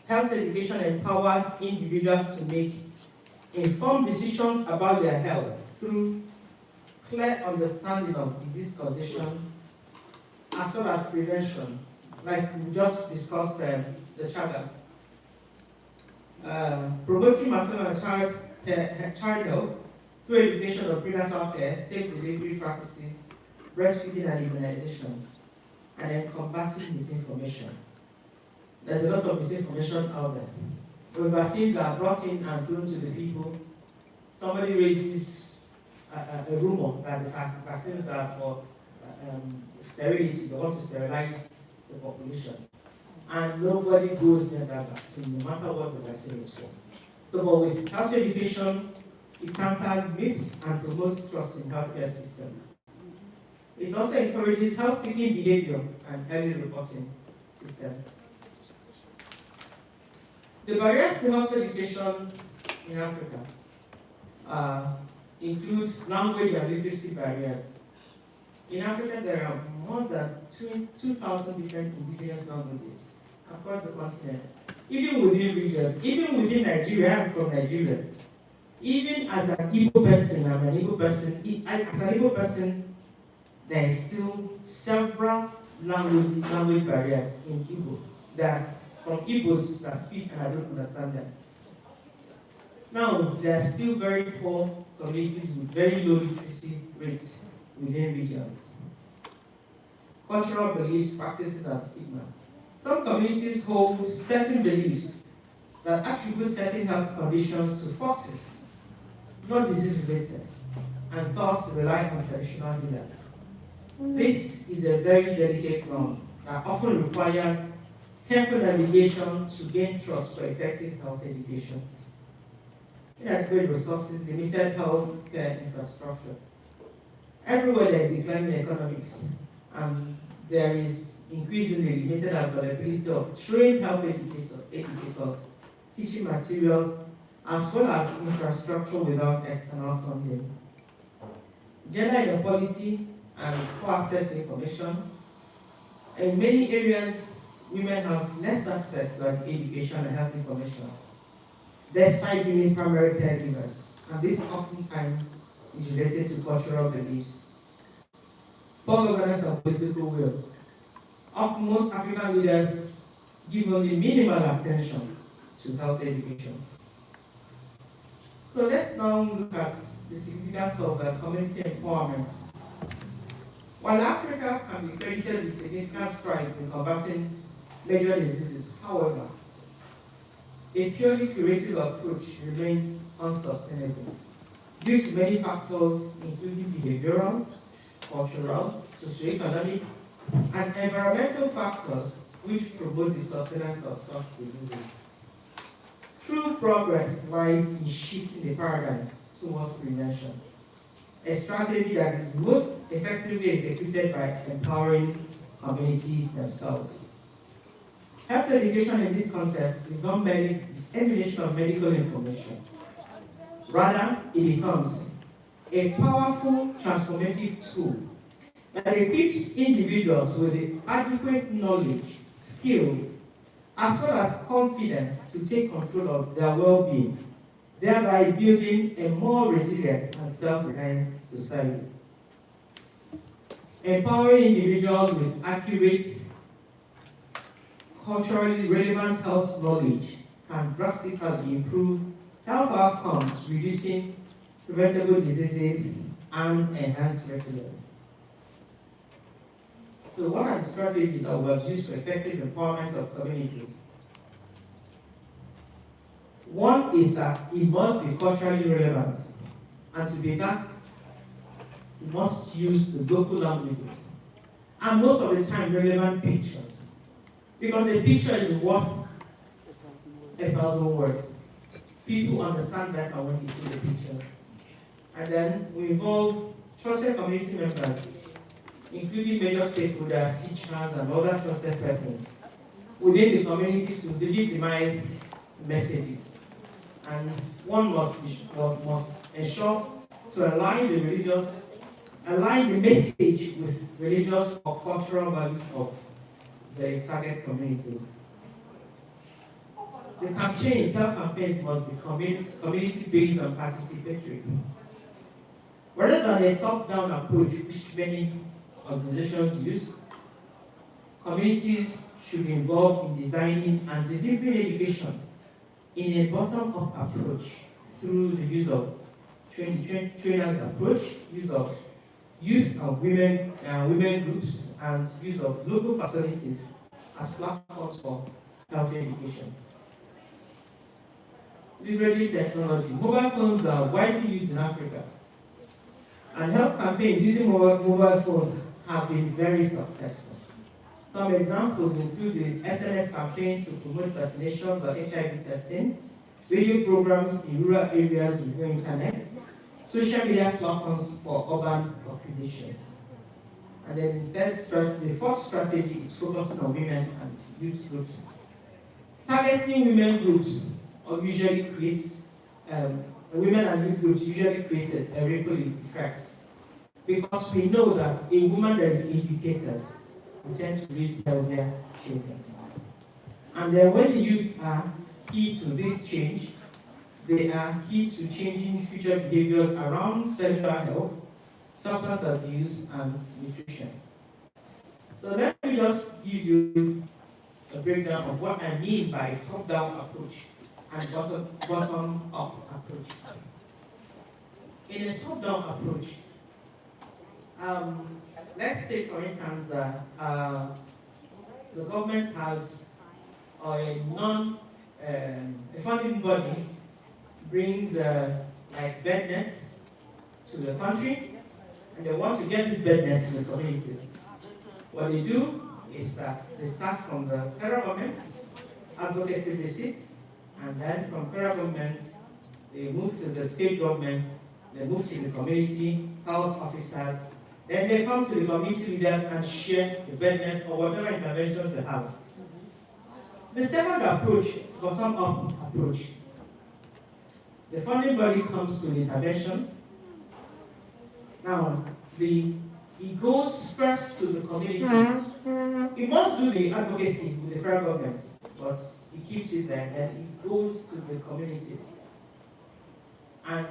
Health education empowers individuals to make informed decisions about their health through clear understanding of disease causation as well as prevention, like we just discussed the Chagas. Promoting maternal and child health through education of prenatal care, safe delivery practices, breastfeeding and immunization, and then combating misinformation. There's a lot of misinformation out there. When vaccines are brought in and thrown to the people, somebody raises a rumor that the vaccines are for sterility, they want to sterilize the population. And nobody goes near that vaccine, no matter what the vaccine is for. So, but with health education, it counters myths and promotes trust in healthcare system. It also encourages health-seeking behavior and early reporting system. The barriers to health education in Africa include language and literacy barriers. In Africa, there are more than 2,000 different indigenous languages across the continent, even within regions, even within Nigeria. I'm from Nigeria. Even as an Igbo person, I'm an Igbo person. As an Igbo person, there is still several language barriers in Igbo that from Igbos that speak and I don't understand them. Now, there are still very poor communities with very low literacy rates within regions. Cultural beliefs, practices, and stigma. Some communities hold certain beliefs that attribute certain health conditions to forces, not disease-related, and thus rely on traditional healers. This is a very delicate ground that often requires careful navigation to gain trust for effective health education. Inadequate resources, limited health care infrastructure. Everywhere there is declining economics, and there is increasingly limited availability of trained health educators, teaching materials, as well as infrastructure without external funding. Gender inequality and poor access to information. In many areas, women have less access to education and health information, despite being primary caregivers, and this oftentimes is related to cultural beliefs. Poor governance and political will. Often most African leaders give only minimal attention to health education. So let's now look at the significance of community empowerment. While Africa can be credited with significant strides in combating major diseases, however, a purely curative approach remains unsustainable due to many factors, including behavioral, cultural, socioeconomic, and environmental factors which promote the sustenance of such diseases. True progress lies in shifting the paradigm towards prevention, a strategy that is most effectively executed by empowering communities themselves. Health education in this context is not merely dissemination of medical information. Rather, it becomes a powerful transformative tool that equips individuals with the adequate knowledge, skills, as well as confidence to take control of their well-being, thereby building a more resilient and self-reliant society. Empowering individuals with accurate, culturally relevant health knowledge can drastically improve health outcomes, reducing preventable diseases and enhance resilience. So what are the strategies that we have used for effective empowerment of communities? One is that it must be culturally relevant, and to be that, it must use the local languages, and most of the time relevant pictures, because a picture is worth 1,000 words. People understand better when you see the pictures. And then we involve trusted community members, including major stakeholders, teachers, and other trusted persons within the community to legitimize messages. And one must ensure to align the message with religious or cultural values of the target communities. The campaigns, health campaigns must be community-based and participatory. Rather than a top-down approach which many organizations use, communities should be involved in designing and delivering education in a bottom-up approach through the use of trainers approach, use of youth and women groups, and use of local facilities as platforms for health education. Leveraging technology. Mobile phones are widely used in Africa, and health campaigns using mobile phones have been very successful. Some examples include the SMS campaigns to promote vaccinations or HIV testing, radio programs in rural areas with no internet, social media platforms for urban population. And then the fourth strategy is focusing on women and youth groups. targeting women groups usually creates, women and youth groups usually creates a ripple effect. Because we know that a woman that is educated will tend to raise healthier children. And then when the youths are key to this change, they are key to changing future behaviors around sexual health, substance abuse, and nutrition. So let me just give you a breakdown of what I mean by top-down approach and bottom-up approach. In a top-down approach, let's take for instance the government has a funding body brings like bed nets to the country, and they want to get these bed nets in the communities. What they do is that they start from the federal government, advocacy visits, and then from federal government, they move to the state government, they move to the community health officers, then they come to the community leaders and share the bed nets or whatever interventions they have. The second approach, bottom-up approach, the funding body comes to the intervention. Now, it goes first to the community. It must do the advocacy with the federal government, but it keeps it there, and it goes to the communities. And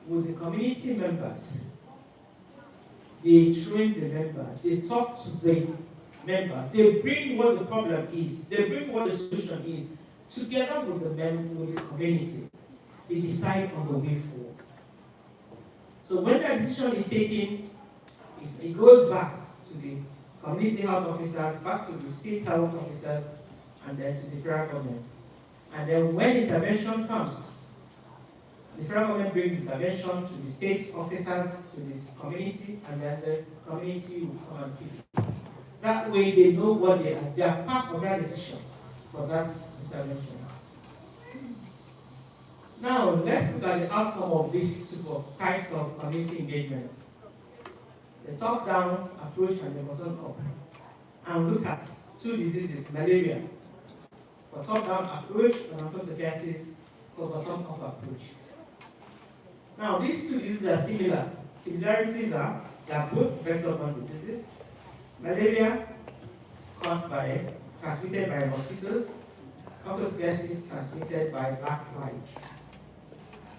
with the community members, they train the members, they talk to the members, they bring what the problem is, they bring what the solution is, together with the community. They decide on the way forward. So when that decision is taken, it goes back to the community health officers, back to the state health officers, and then to the federal government. And then when intervention comes, the federal government brings intervention to the state officers, to the community, and then the community will come and keep it. That way they know what they are part of that decision for that intervention. Now, let's look at the outcome of these two types of community engagement. The top-down approach and the bottom-up. And look at two diseases, malaria for top-down approach and onchocerciasis for bottom-up approach. Now, these two diseases are similar. Similarities are they are both vector-borne diseases. Malaria transmitted by mosquitoes, onchocerciasis transmitted by black flies.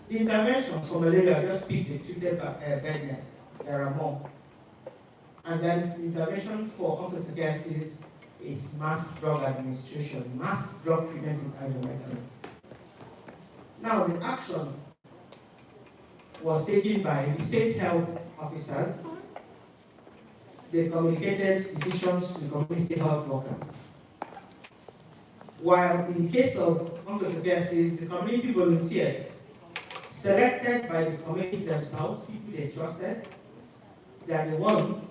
The interventions for malaria just pick the treated bed nets. There are more. And then the intervention for onchocerciasis is mass drug administration, mass drug treatment with ivermectin. Now the action was taken by the state health officers. They communicated decisions to the community health workers. While in the case of onchocerciasis, the community volunteers selected by the community themselves, people they trusted, they are the ones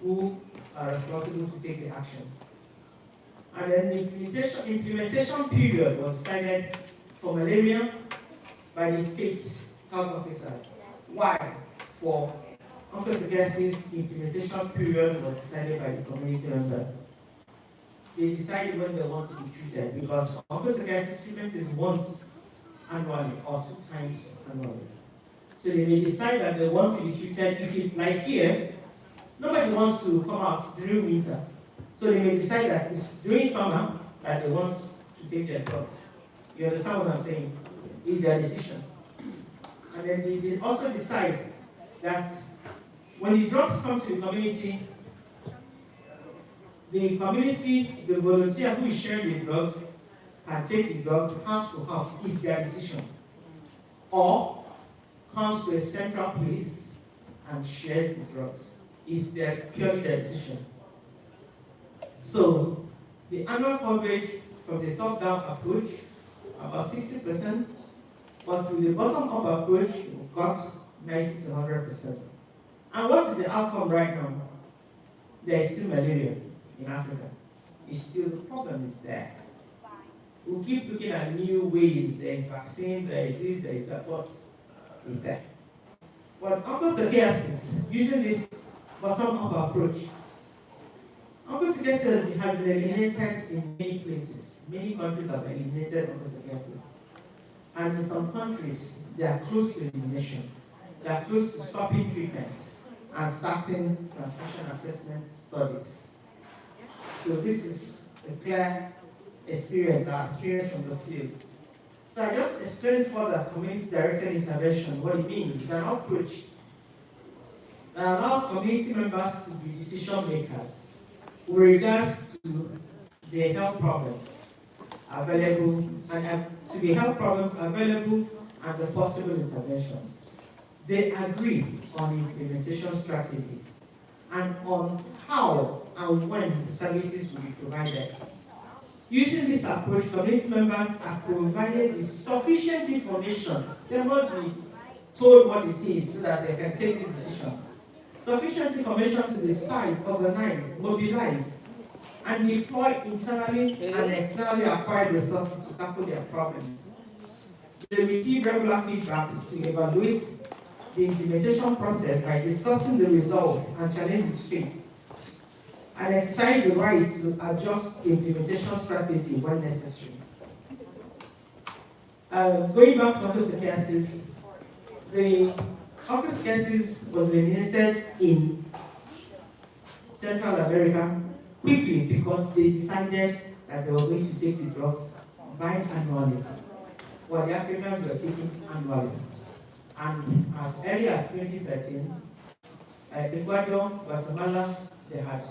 who are responsible to take the action. And then the implementation period was decided for malaria by the state health officers. Why? For onchocerciasis, implementation period was decided by the community members. They decide when they want to be treated, because onchocerciasis treatment is once annually or 2 times annually. So they may decide that they want to be treated. If it's like here, nobody wants to come out during winter. So they may decide that it's during summer that they want to take their drugs. You understand what I'm saying? It's their decision. And then they also decide that when the drugs come to the community, the volunteer who is sharing the drugs can take the drugs house to house. It's their decision. Or comes to a central place and shares the drugs. It's purely their decision. So the annual coverage from the top-down approach, about 60%, but with the bottom-up approach, we got 90 to 100%. And what is the outcome right now? There is still malaria in Africa. It's still, the problem is there. We'll keep looking at new ways. There is vaccine, there is this, there is that, what is there? But onchocerciasis, using this bottom-up approach, Uncle has been eliminated in many places. Many countries have eliminated uncle. And in some countries, they are close to elimination. They are close to stopping treatment and starting transfusion assessment studies. So this is a clear experience, our experience from the field. So I just explained further community-directed intervention, what it means. It's an approach that allows community members to be decision makers with regards to their health problems available and to the health problems available and the possible interventions. They agree on implementation strategies and on how and when the services will be provided. Using this approach, community members are provided with sufficient information. They must be told what it is so that they can take these decisions. Sufficient information to decide, organize, mobilize, and deploy internally and externally acquired resources to tackle their problems. They receive regular feedbacks to evaluate the implementation process by discussing the results and challenges faced, and exercise the right to adjust the implementation strategy when necessary. Going back to onchocerciasis, the onchocerciasis was eliminated in Central America quickly because they decided that they were going to take the drugs biannually, while the Africans were taking annually. And as early as 2013, Ecuador, Guatemala, they had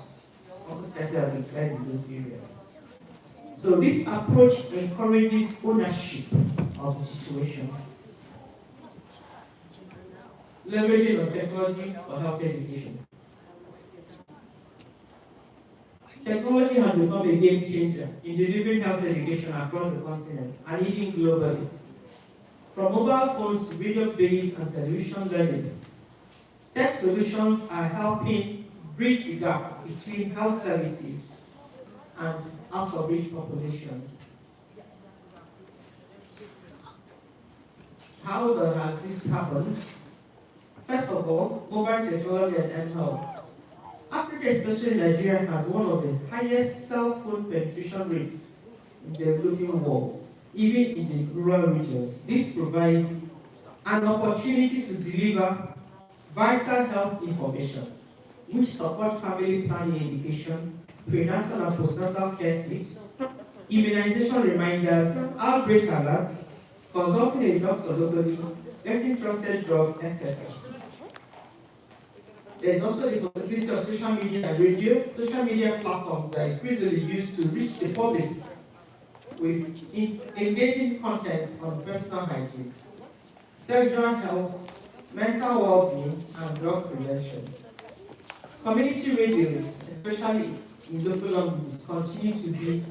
onchocerciasis been declared in those areas. So this approach encourages ownership of the situation. Leveraging on technology for health education. Technology has become a game changer in delivering health education across the continent and even globally. From mobile phones to video-based and television learning, tech solutions are helping bridge the gap between health services and out-of-reach populations. How has this happened? First of all, mobile technology and health. Africa, especially Nigeria, has one of the highest cell phone penetration rates in the developing world, even in the rural regions. This provides an opportunity to deliver vital health information, which supports family planning education, prenatal and postnatal care tips, immunization reminders, outbreak alerts, consulting a doctor locally, getting trusted drugs, etc. There is also the possibility of social media and radio. Social media platforms are increasingly used to reach the public with engaging content on personal hygiene, sexual health, mental well-being, and drug prevention. Community radios, especially in local languages, continue to be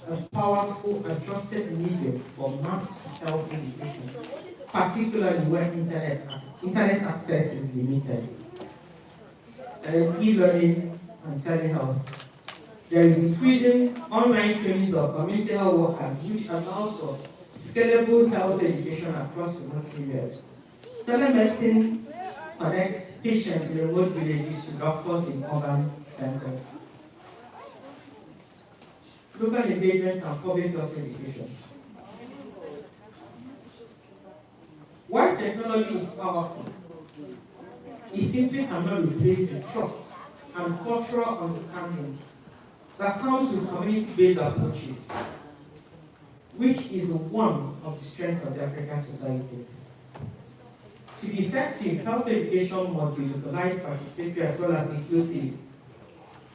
a powerful and trusted medium for mass health education, particularly when internet access is limited. And e-learning and telehealth. There is increasing online training of community health workers, which allows for scalable health education across remote areas. Telemedicine connects patients in remote villages to doctors in urban centers. Local engagement and public health education. While technology is powerful, it simply cannot replace the trust and cultural understanding that comes with community-based approaches, which is one of the strengths of the African societies. To be effective, health education must be localized, participatory, as well as inclusive.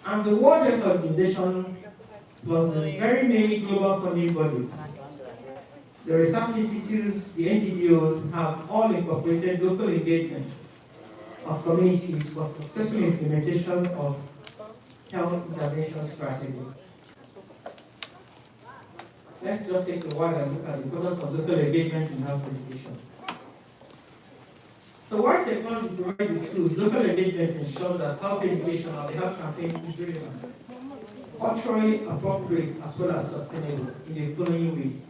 And the World Health Organization, plus the very many global funding bodies, the research institutes, the NGOs, have all incorporated local engagement of communities for successful implementation of health intervention strategies. Let's just take a while and look at the importance of local engagement in health education. So while technology provides the tools, local engagement ensures that health education or the health campaign is relevant, culturally appropriate, as well as sustainable in the following ways.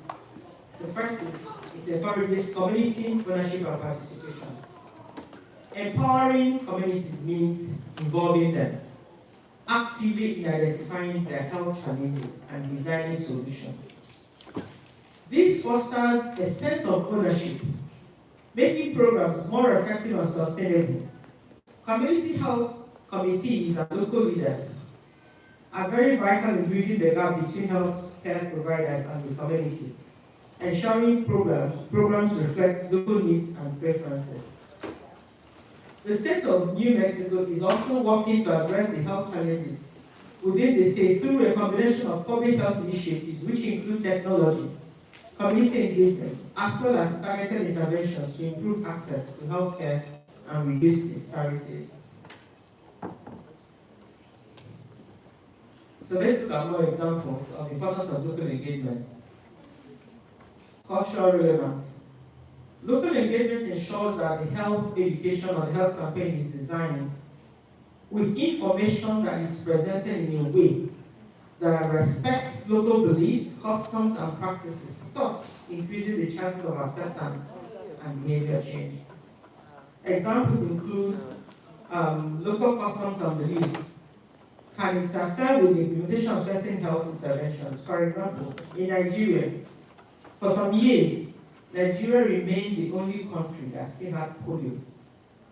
The first is it encourages community ownership and participation. Empowering communities means involving them, actively in identifying their health challenges and designing solutions. This fosters a sense of ownership, making programs more effective and sustainable. Community health committees and local leaders are very vital in bridging the gap between health care providers and the community, ensuring programs reflect local needs and preferences. The state of New Mexico is also working to address the health challenges within the state through a combination of public health initiatives, which include technology, community engagement, as well as targeted interventions to improve access to health care and reduce disparities. So let's look at more examples of the importance of local engagement. Cultural relevance. Local engagement ensures that the health education or the health campaign is designed with information that is presented in a way that respects local beliefs, customs, and practices, thus increasing the chances of acceptance and behavior change. Examples include local customs and beliefs can interfere with the implementation of certain health interventions. For example, in Nigeria, for some years, Nigeria remained the only country that still had polio,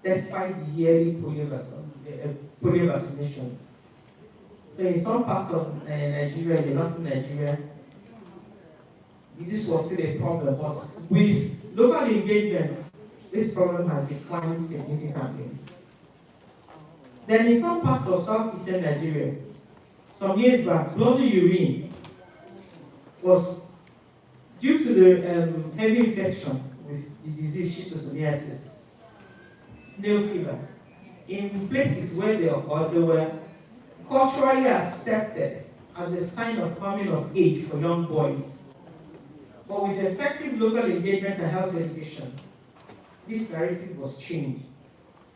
despite the yearly polio vaccinations. So in some parts of Nigeria, the northern Nigeria, this was still a problem, but with local engagement, this problem has declined significantly. Then in some parts of southeastern Nigeria, some years back, bloody urine was due to the heavy infection with the disease schistosomiasis, snail fever. In places where they occurred, they were culturally accepted as a sign of coming of age for young boys. But with effective local engagement and health education, this narrative was changed.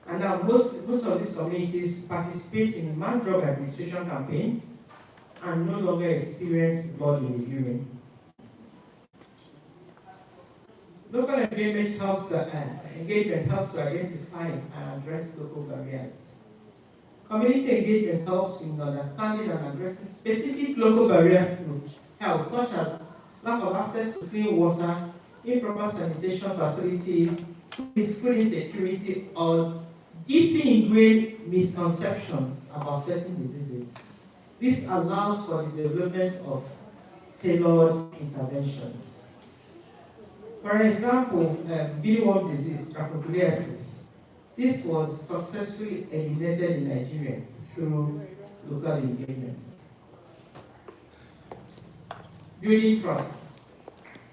And now most of these communities participate in mass drug administration campaigns and no longer experience blood in the urine. Local engagement helps to identify and address local barriers. Community engagement helps in understanding and addressing specific local barriers to health, such as lack of access to clean water, improper sanitation facilities, food insecurity, or deeply ingrained misconceptions about certain diseases. This allows for the development of tailored interventions. For example, B1 disease, tracheostomiasis. This was successfully eliminated in Nigeria through local engagement. Building trust.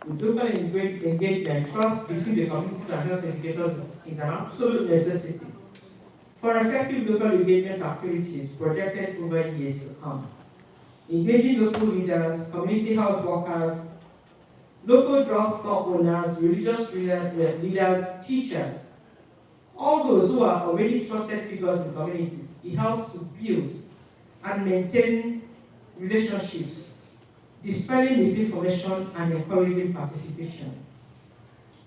With local engagement, trust between the community and health educators is an absolute necessity for effective local engagement activities projected over years to come. Engaging local leaders, community health workers, local drugstore owners, religious leaders, teachers, all those who are already trusted figures in communities, it helps to build and maintain relationships, dispelling misinformation and encouraging participation.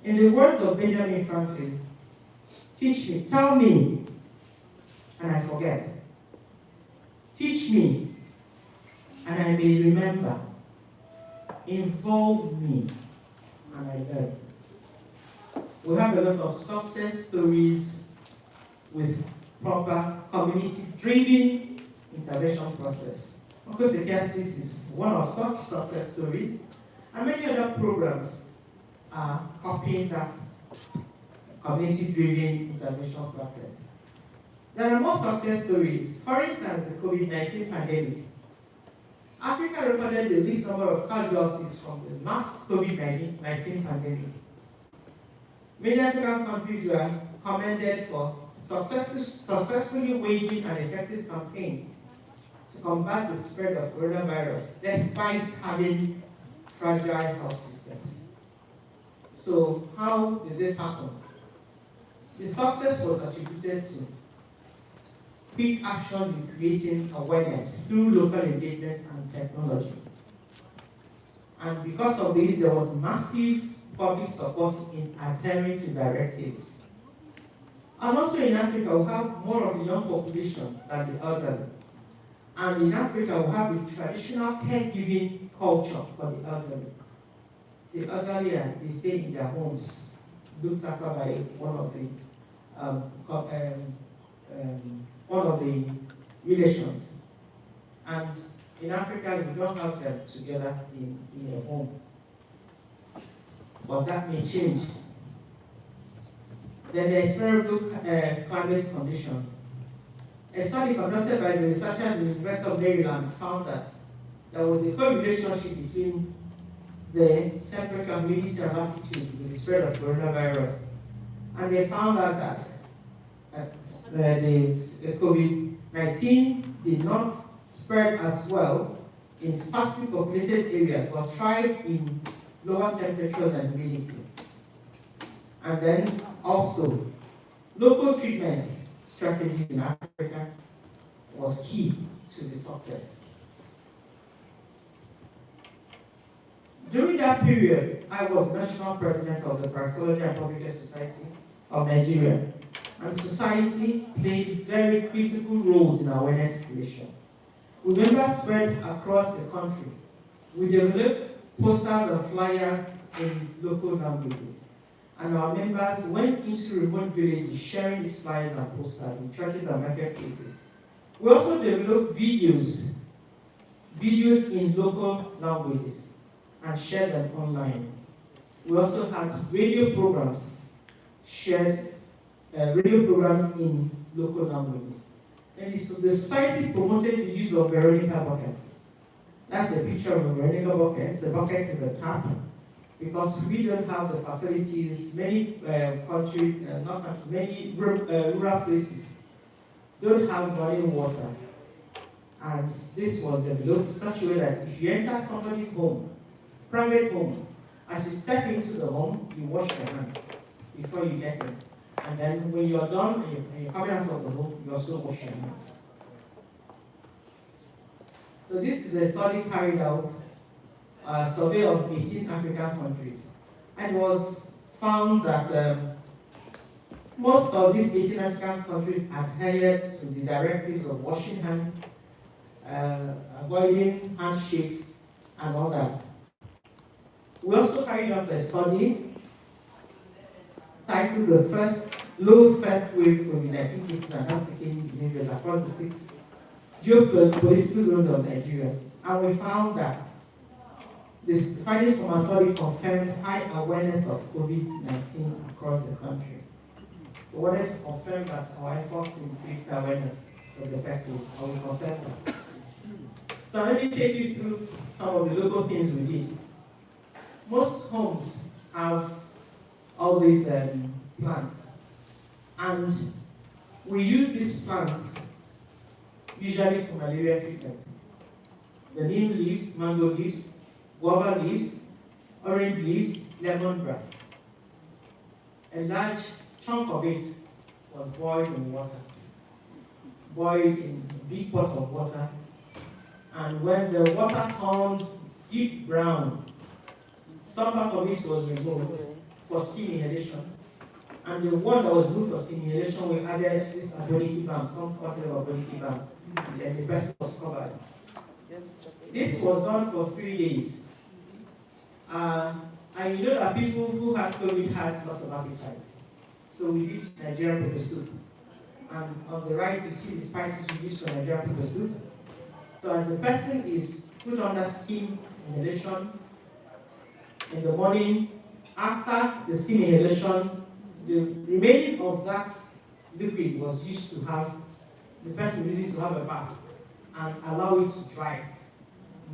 In the words of Benjamin Franklin, teach me, tell me, and I forget. Teach me, and I may remember. Involve me, and I learn. We have a lot of success stories with proper community-driven intervention process. Onchocerciasis is one of such success stories, and many other programs are copying that community-driven intervention process. There are more success stories. For instance, the COVID-19 pandemic. Africa recorded the least number of casualties from the mass COVID-19 pandemic. Many African countries were commended for successfully waging an effective campaign to combat the spread of coronavirus, despite having fragile health systems. So, how did this happen? The success was attributed to quick actions in creating awareness through local engagement and technology. And because of this, there was massive public support in adhering to directives. And also in Africa, we have more of the young populations than the elderly. And in Africa, we have the traditional caregiving culture for the elderly. The elderly, they stay in their homes, looked after by one of the relations. And in Africa, we don't have them together in a home. But that may change. Then the experiment climate conditions. A study conducted by the researchers at the University of Maryland found that there was a co-relationship between the temperature, humidity, and altitude with the spread of coronavirus. And they found out that the COVID-19 did not spread as well in sparsely populated areas, but thrived in lower temperatures and humidity. And then also, local treatment strategies in Africa was key to the success. During that period, I was national president of the Parasitology and Public Health Society of Nigeria, and society played very critical roles in awareness creation. We members spread across the country. We developed posters and flyers in local languages, and our members went into remote villages sharing these flyers and posters in churches and marketplaces. We also developed videos in local languages and shared them online. We also had radio programs, radio programs in local languages. And the society promoted the use of Veronica buckets. That's a picture of a Veronica bucket. It's a bucket with a tap, because we don't have the facilities. Many many rural places don't have running water. And this was developed in such a way that if you enter somebody's home, private home, as you step into the home, you wash your hands before you get in. And then when you're done and you're coming out of the home, you also wash your hands. So this is a study carried out, a survey of 18 African countries. And it was found that most of these 18 African countries adhered to the directives of washing hands, avoiding handshakes, and all that. We also carried out a study titled "The First Wave COVID-19 Cases and Health Security Behaviors Across the 6 Geopolitical Zones of Nigeria." And we found that the findings from our study confirmed high awareness of COVID-19 across the country. We wanted to confirm that our efforts in creating awareness was effective, and we confirmed that. So let me take you through some of the local things we did. Most homes have all these plants, and we use these plants usually for malaria treatment. The neem leaves, mango leaves, guava leaves, orange leaves, lemongrass. A large chunk of it was boiled in water, boiled in a big pot of water, and when the water turned deep brown, some part of it was removed for steam inhalation, and the one that was removed for steam inhalation, we added this aboniki balm, some quantity of aboniki balm, and then the person was covered. This was done for 3 days. And you know that people who had COVID had lots of appetite. So we did Nigerian pepper soup. And on the right, you see the spices we use for Nigerian pepper soup. So as the person is put under steam inhalation in the morning, after the steam inhalation, the remaining of that liquid was used to have, the person using to have a bath and allow it to dry.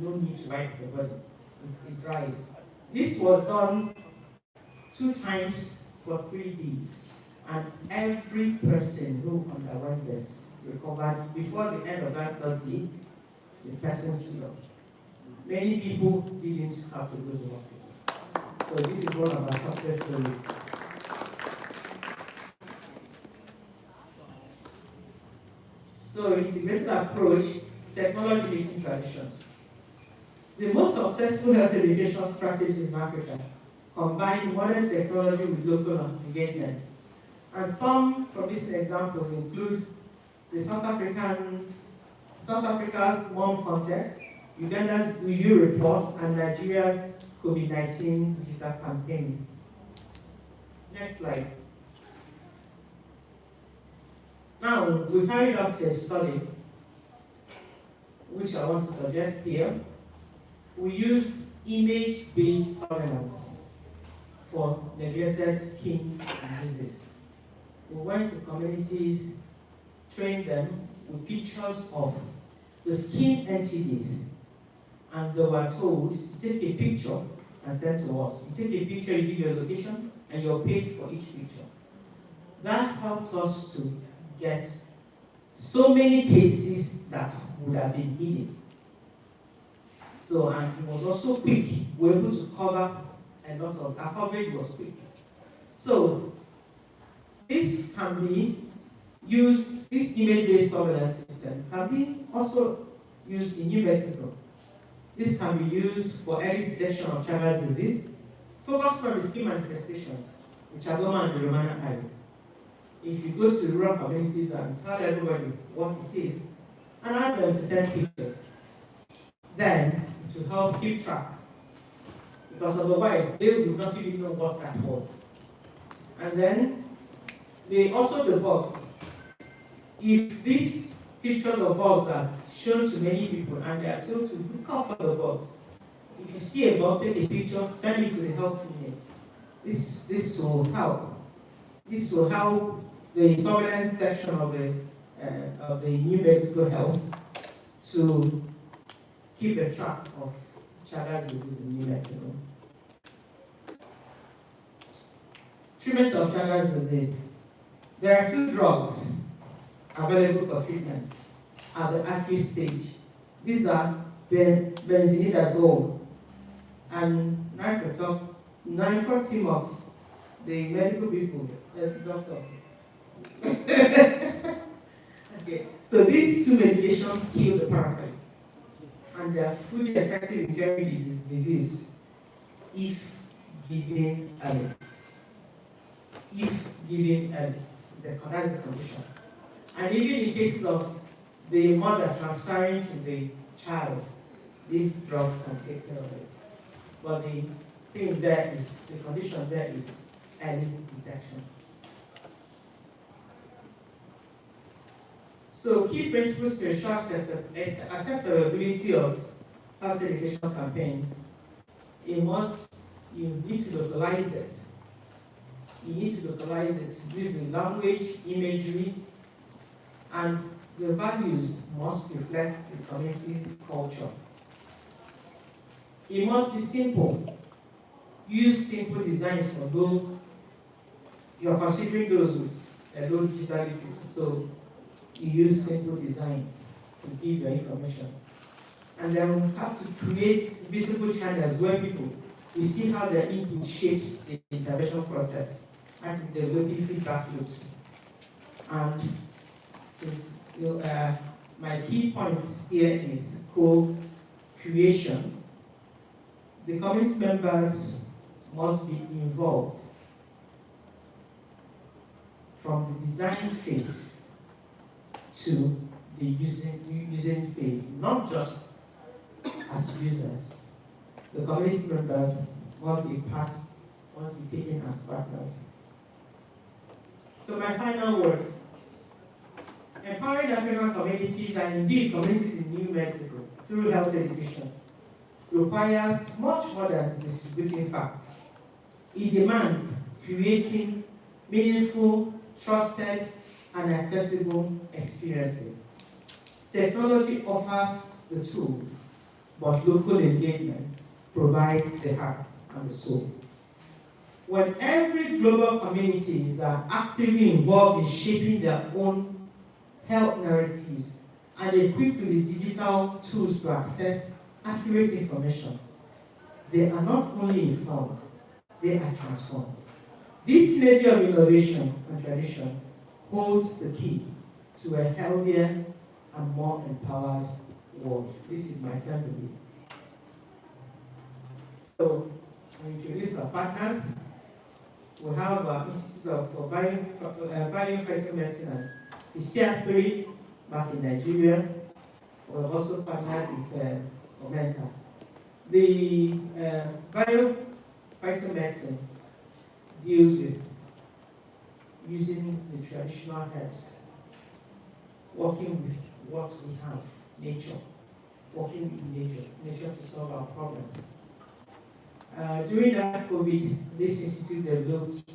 No need to wipe the body, it dries. This was done 2 times for 3 days, and every person who underwent this recovered. Before the end of that 3rd day, the person stood up. Many people didn't have to go to hospital. So this is one of our success stories. So integrated approach, technology meeting tradition. The most successful health education strategies in Africa combine modern technology with local engagement. And some from these examples include the South South Africa's Mom Contact, Uganda's EU report, and Nigeria's COVID-19 digital campaigns. Next slide. Now, we carried out a study, which I want to suggest here. We used image-based surveillance for neglected skin diseases. We went to communities, trained them with pictures of the skin entities, and they were told to take a picture and send to us. You take a picture, you give your location, and you're paid for each picture. That helped us to get so many cases that would have been hidden. So, and it was also quick. We were able to cover a lot of, our coverage was quick. So, this can be used, this image-based surveillance system can be also used in New Mexico. This can be used for early detection of Chagas disease, focused on the skin manifestations, the chagoma and the Romana eyes. If you go to rural communities and tell everybody what it is, and ask them to send pictures, then it will help keep track. Because otherwise, they will not even know what that was. And then, also the bugs. If these pictures of bugs are shown to many people and they are told to look out for the bugs, if you see a bug, take a picture, send it to the health unit. This will help. This will help the surveillance section of the New Mexico Health to keep a track of Chagas disease in New Mexico. Treatment of Chagas disease. There are 2 drugs available for treatment at the acute stage. These are benzimidazole and nifurtimox. The medical people, the doctor. Okay, so these 2 medications kill the parasites, and they are fully effective in curing disease if given early. If given early, that's the condition. And even in cases of the mother transferring to the child, this drug can take care of it. But the thing there is, the condition there is early detection. So key principles to ensure acceptability of health education campaigns. You need to localize it. You need to localize it using language, imagery, and the values must reflect the community's culture. It must be simple. Use simple designs for those you're considering those with low digital literacy. So you use simple designs to give your information. And then we have to create visible channels where people will see how their input shapes the intervention process. That is the looping feedback loops. And since my key point here is co-creation, the community members must be involved from the design phase to the using phase, not just as users. The community members must be taken as partners. So my final words. Empowering African communities and indeed communities in New Mexico through health education requires much more than distributing facts. It demands creating meaningful, trusted, and accessible experiences. Technology offers the tools, but local engagement provides the heart and the soul. When every global community is actively involved in shaping their own health narratives and equipped with the digital tools to access accurate information, they are not only informed, they are transformed. This synergy of innovation and tradition holds the key to a healthier and more empowered world. This is my firm belief. So, I introduce our partners. We have our Institute of Bioinfectious Medicine and CR3 back in Nigeria. We have also partnered with Omega. The biophytomedicine deals with using the traditional herbs, working with what we have, nature, working with nature to solve our problems. During that COVID, this institute developed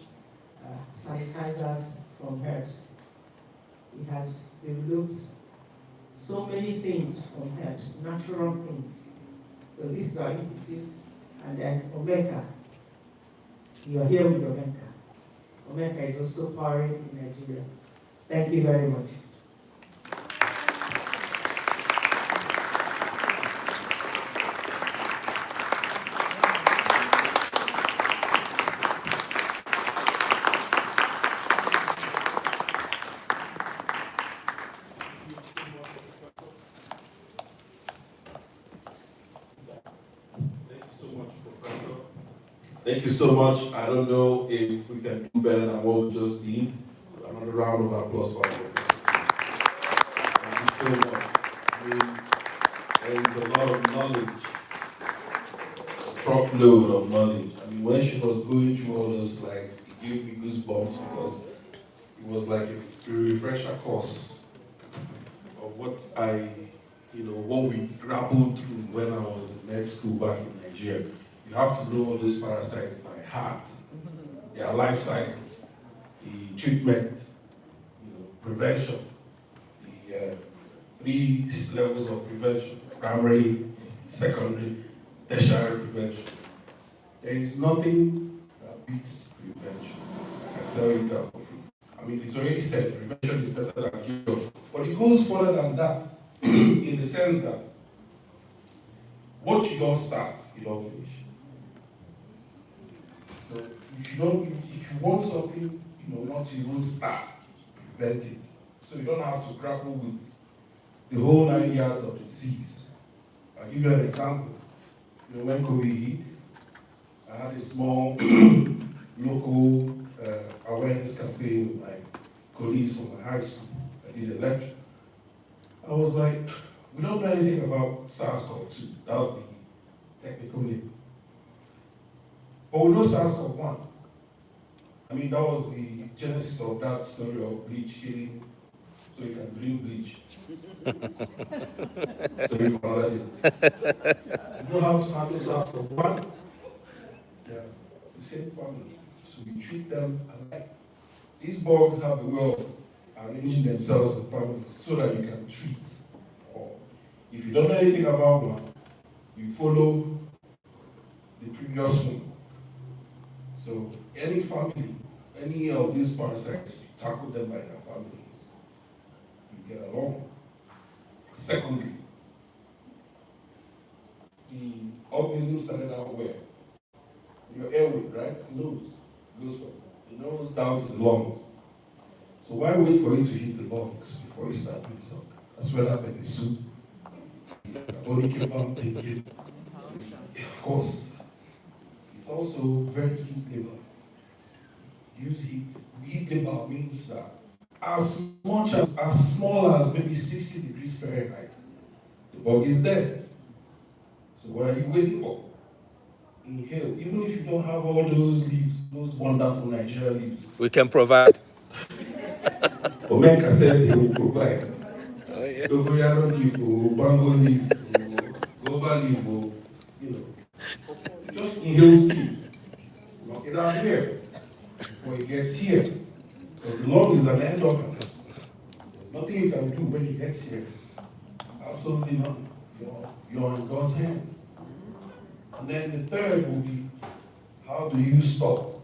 sanitizers from herbs. It has developed so many things from herbs, natural things. So this is our institute, and then Omeka. You are here with Omeka. Omeka is also powering in Nigeria. Thank you very much. Thank you so much. I don't know if we can do better than what we just did. Another round of applause for our professor. Thank you so much. I mean, there is a lot of knowledge, a truckload of knowledge. I mean, when she was going through all those slides, it gave me goosebumps because it was like a refresher course of what what we grappled through when I was in med school back in Nigeria. You have to know all these parasites by heart, their life cycle, the treatment, prevention, the 3 levels of prevention: primary, secondary, tertiary prevention. There is nothing that beats prevention. I can tell you that for free. I mean, it's already said prevention is better than cure, but it goes further than that in the sense that what you don't start, you don't finish. So if you want something, once you don't start, prevent it. So you don't have to grapple with the whole 9 yards of the disease. I'll give you an example. When COVID hit, I had a small local awareness campaign with my colleagues from my high school. I did a lecture. I was like, we don't know anything about SARS-CoV-2. That was the technical name. But we know SARS-CoV-1. I mean, that was the genesis of that story of bleach killing, so you can drink bleach. Sorry for another day. You know how to handle SARS-CoV-1? Yeah, the same family. So we treat them alike. These bugs have a way of arranging themselves in families so that you can treat. Or if you don't know anything about one, you follow the previous one. So any family, any of these parasites, you tackle them by their families. You get along. Secondly, the organism started out where? Your airway, right? Nose. Goes from the nose down to the lungs. So why wait for it to hit the lungs before you start doing something? That's where that baby soup. Only came out thinking. Of course, it's also very heat labor. Use heat. Heat labor means that as small as maybe 60 degrees Fahrenheit, the bug is dead. So what are you waiting for? Inhale. Even if you don't have all those leaves, those wonderful Nigerian leaves. We can provide. Omeka said they will provide. Dogoyaro leaf, bango leaf, guava leaf, just inhale steam. Knock it out here before it gets here. Because the lung is an end organ. There's nothing you can do when it gets here. Absolutely nothing. You're in God's hands. And then the third will be, how do you stop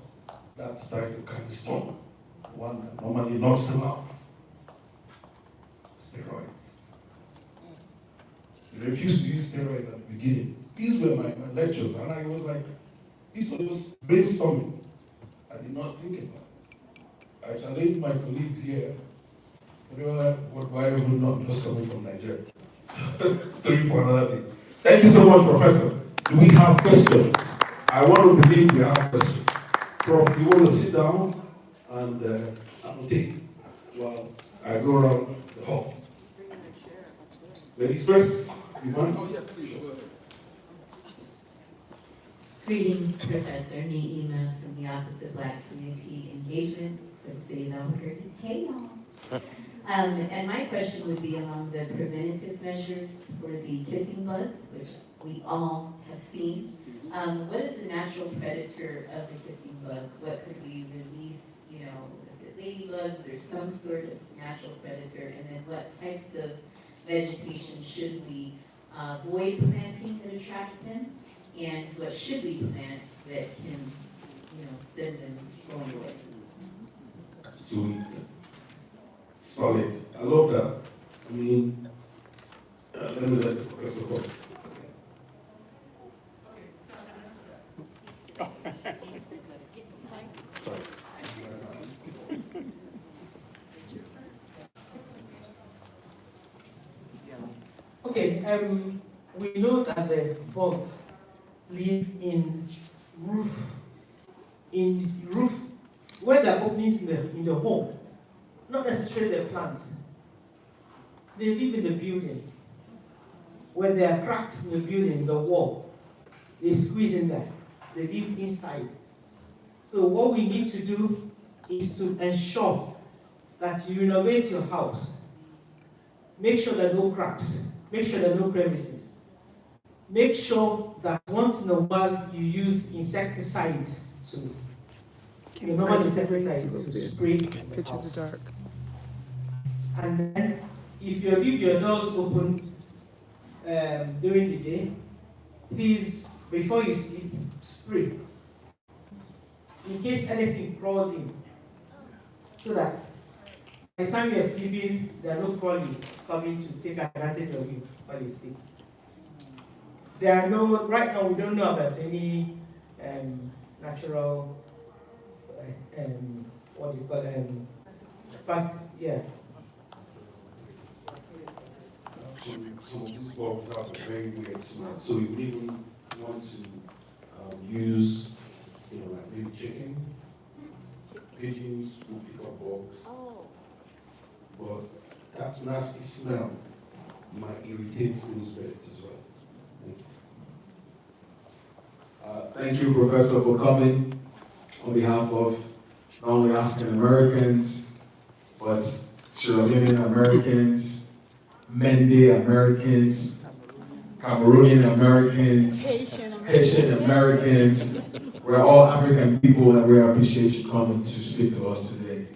that cytokine storm? The one that normally knocks them out. Steroids. They refused to use steroids at the beginning. These were my lectures, and I was like, this was just brainstorming. I did not think about it. I challenged my colleagues here. They were like, why are you not just coming from Nigeria? Story for another day. Thank you so much, Professor. Do we have questions? I want to believe we have questions. Prof, you want to sit down and annotate while I go around the hall? Ladies first. You want? Greetings, Professor. Me email from the Office of Black Community Engagement for the City of Albuquerque. Hey, y'all. And my question would be along the preventative measures for the kissing bugs, which we all have seen. What is the natural predator of the kissing bug? What could we release, is it ladybugs or some sort of natural predator? And then what types of vegetation should we avoid planting that attract them? And what should we plant that can, send them going away? Sweet. Solid. I love that. I mean, let me let the professor go. Sorry. Okay, we know that the bugs live in roof, where there are openings in the home, not necessarily the plants. They live in the building, where there are cracks in the building, the wall. They squeeze in there. They live inside. So what we need to do is to ensure that you renovate your house. Make sure there are no cracks. Make sure there are no crevices. Make sure that once in a while you use insecticides to, normal insecticides to spray the house. Are dark. And then, if you leave your doors open during the day, please, before you sleep, spray. In case anything crawls in, so that by the time you're sleeping, there are no crawlies coming to take advantage of you while you sleep. There are no, right now we don't know about any natural, what do you call them? Fact, yeah. So this box out a very weird smell. So we really want to use, like maybe chicken, pigeons will pick up bugs. But that nasty smell might irritate those birds as well. Thank you, Professor, for coming on behalf of not only African Americans, but Sierra Leonean Americans, Mende Americans, Cameroonian Americans, Haitian Americans. We're all African people, and we appreciate you coming to speak to us today.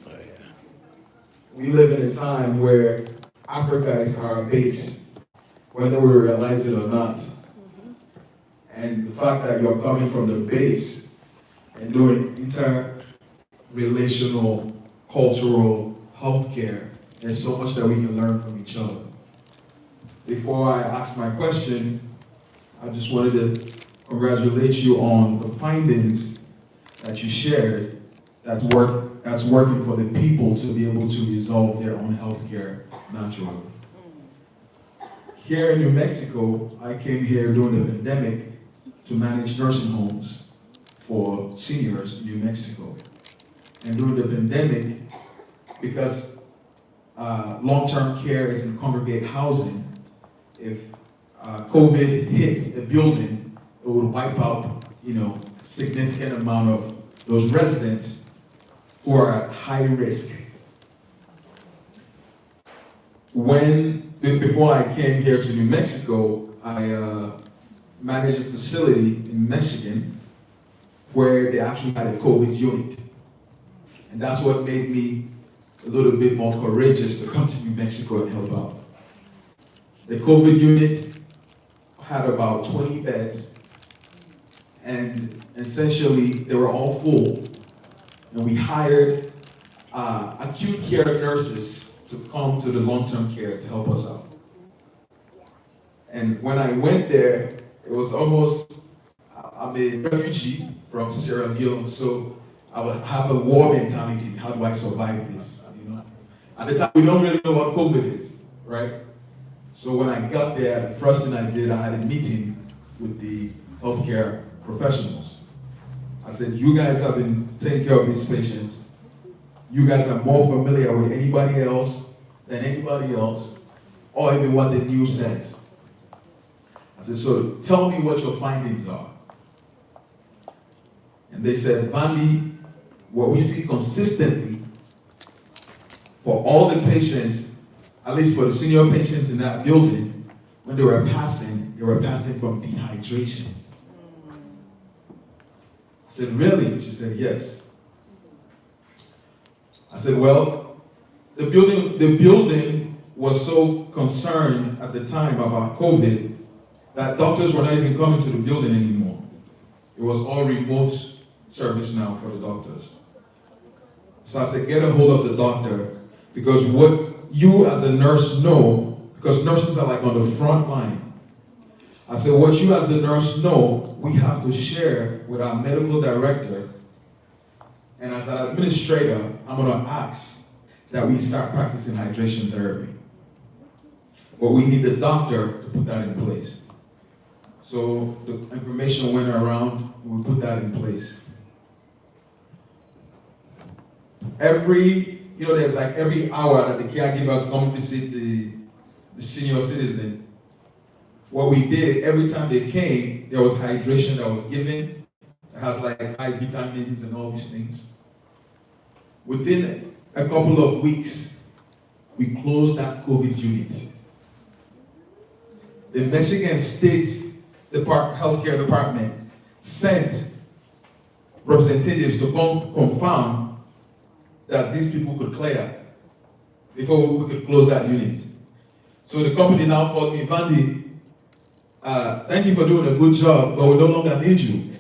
We live in a time where Africa is our base, whether we realize it or not. And the fact that you're coming from the base and doing interrelational, cultural healthcare, there's so much that we can learn from each other. Before I ask my question, I just wanted to congratulate you on the findings that you shared that's working for the people to be able to resolve their own healthcare naturally. Here in New Mexico, I came here during the pandemic to manage nursing homes for seniors in New Mexico. And during the pandemic, because long-term care is in congregate housing, if COVID hits a building, it would wipe out, significant amount of those residents who are at high risk. Before I came here to New Mexico, I managed a facility in Michigan where they actually had a COVID unit. And that's what made me a little bit more courageous to come to New Mexico and help out. The COVID unit had about 20 beds, and essentially they were all full. And we hired acute care nurses to come to the long-term care to help us out. And when I went there, it was almost, I'm a refugee from Sierra Leone, so I would have a war mentality. How do I survive this? At the time, we don't really know what COVID is, right? So when I got there, the first thing I did, I had a meeting with the healthcare professionals. I said, you guys have been taking care of these patients. You guys are more familiar with anybody else than anybody else. or even what the news says. I said, so tell me what your findings are. And they said, Vandy, what we see consistently for all the patients, at least for the senior patients in that building, when they were passing from dehydration. I said, really? She said, yes. I said, well, the building was so concerned at the time about COVID that doctors were not even coming to the building anymore. It was all remote service now for the doctors. So I said, get a hold of the doctor, because what you as a nurse know, because nurses are like on the front line. I said, what you as the nurse know, we have to share with our medical director. And as an administrator, I'm gonna ask that we start practicing hydration therapy. But we need the doctor to put that in place. So the information went around and we put that in place. There's like every hour that the caregivers come visit the senior citizen. What we did, every time they came, there was hydration that was given. It has like high vitamins and all these things. Within a couple of weeks, we closed that COVID unit. The Michigan State Healthcare Department sent representatives to come confirm that these people could clear before we could close that unit. So the company now called me, Vandy, thank you for doing a good job, but we no longer need you.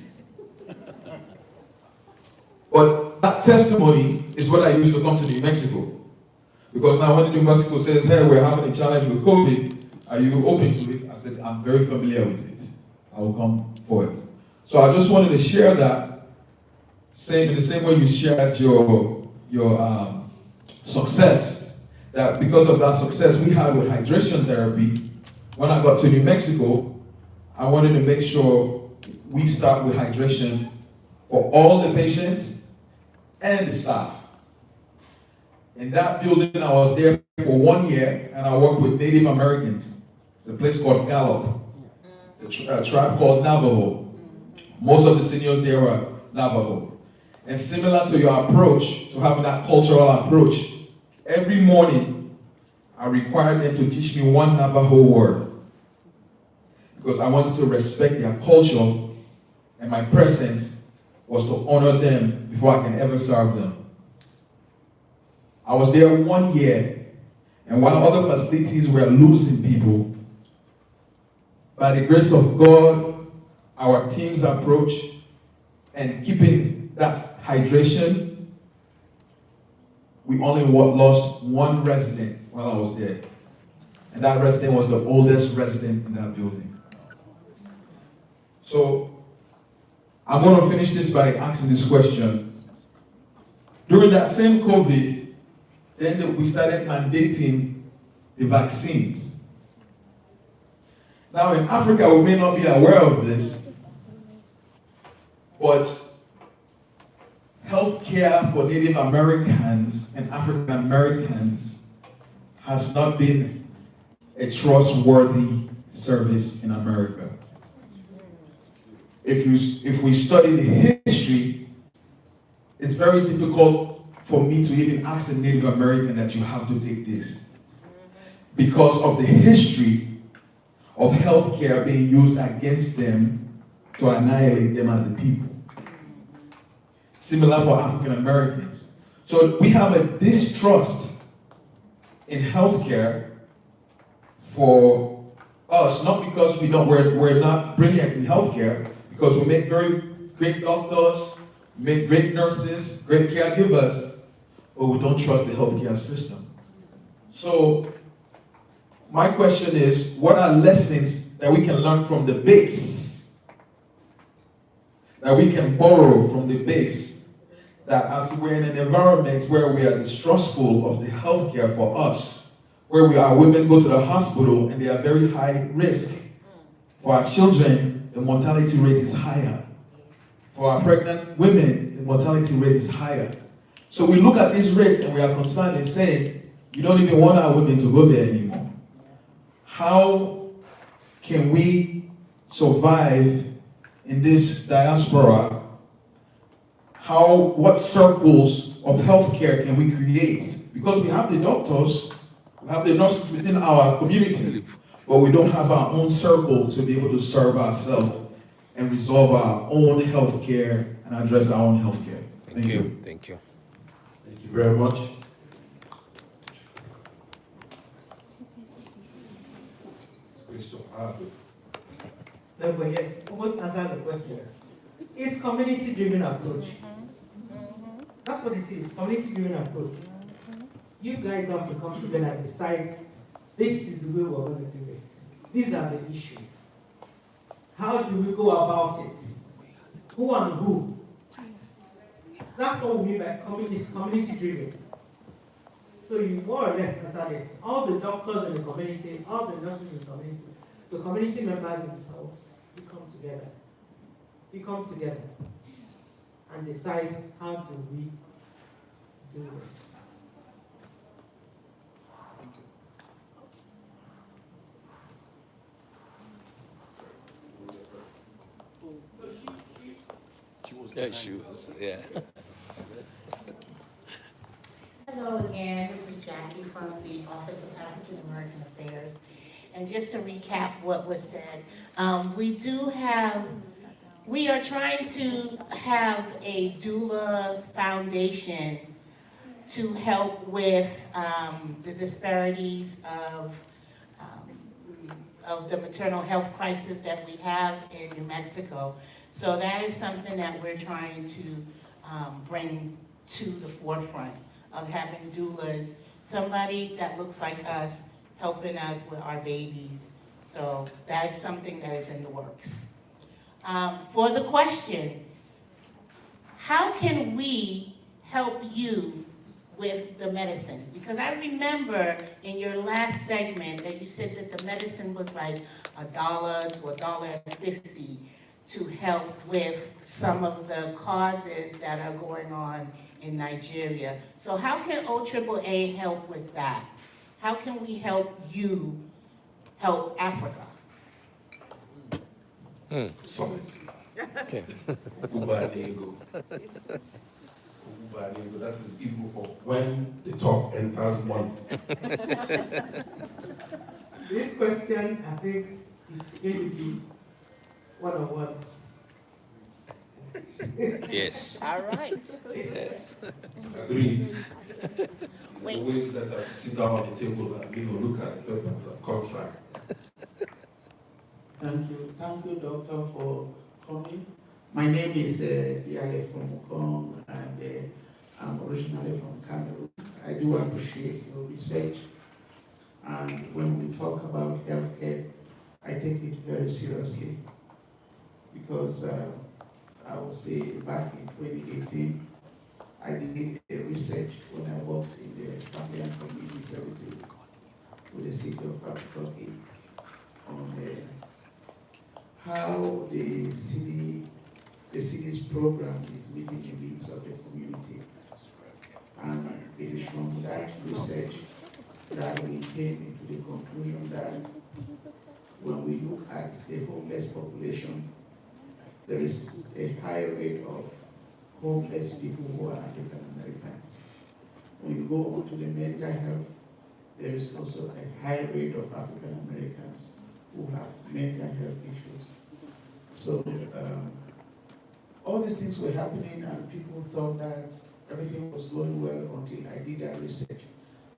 But that testimony is what I used to come to New Mexico. Because now when New Mexico says, hey, we're having a challenge with COVID, are you open to it? I said, I'm very familiar with it. I will come for it. So I just wanted to share that, in the same way you shared your success, that because of that success we had with hydration therapy, when I got to New Mexico, I wanted to make sure we start with hydration for all the patients and the staff. In that building, I was there for 1 year, and I worked with Native Americans. It's a place called Gallup. It's a tribe called Navajo. Most of the seniors there were Navajo. And similar to your approach, to having that cultural approach, every morning, I required them to teach me one Navajo word. Because I wanted to respect their culture, and my presence was to honor them before I can ever serve them. I was there 1 year, and while other facilities were losing people, by the grace of God, our team's approach, and keeping that hydration, we only lost one resident while I was there. And that resident was the oldest resident in that building. So, I'm going to finish this by asking this question. During that same COVID, then we started mandating the vaccines. Now in Africa, we may not be aware of this, but healthcare for Native Americans and African Americans has not been a trustworthy service in America. If we study the history, it's very difficult for me to even ask a Native American that you have to take this, because of the history of healthcare being used against them to annihilate them as the people. Similar for African Americans. So we have a distrust in healthcare for us, not because we're not brilliant in healthcare, because we make very great doctors, make great nurses, great caregivers, but we don't trust the healthcare system. So my question is, what are lessons that we can learn from the base, that we can borrow from the base, that as we're in an environment where we are distrustful of the healthcare for us, where our women go to the hospital and they are very high risk. For our children, the mortality rate is higher. For our pregnant women, the mortality rate is higher. So we look at these rates and we are concerned and saying, we don't even want our women to go there anymore. how can we survive in this diaspora? What circles of healthcare can we create? Because we have the doctors, we have the nurses within our community, but we don't have our own circle to be able to serve ourselves and resolve our own healthcare and address our own healthcare. Thank you. Thank you. Thank you very much. No, but yes, almost answer the question. It's community-driven approach. That's what it is, community-driven approach. You guys have to come together and decide, this is the way we're going to do it. These are the issues. How do we go about it? Who and who? That's what we mean by community-driven. So you more or less answered it. All the doctors in the community, all the nurses in the community members themselves, you come together. You come together and decide how do we do this. Yeah, she was, yeah. Hello again, this is Jackie from the Office of African American Affairs. And just to recap what was said, we are trying to have a doula foundation to help with the disparities of the maternal health crisis that we have in New Mexico. So that is something that we're trying to bring to the forefront of having doulas, somebody that looks like us, helping us with our babies. So that is something that is in the works. For the question, how can we help you with the medicine? Because I remember in your last segment that you said that the medicine was like $1 to $1.50 to help with some of the causes that are going on in Nigeria. So how can OAAA help with that? How can we help you help Africa? Solid. Okay. Ubanego. That is Igbo for when the talk enters money. This question, I think, is going to be one-on-one. Yes. All right. Yes. Agreed. Wait. It's always better to sit down on the table and look at the papers and contracts. Thank you, Doctor, for coming. My name is Diale from Mukong, and I'm originally from Cameroon. I do appreciate your research, and when we talk about healthcare, I take it very seriously, because I would say back in 2018, I did a research when I worked in the Family and Community Services with the city of Abuja on how the city's program is meeting the needs of the community. And it is from that research that we came into the conclusion that when we look at the homeless population, there is a high rate of homeless people who are African Americans. When you go on to the mental health, there is also a high rate of African Americans who have mental health issues. So all these things were happening, and people thought that everything was going well until I did that research.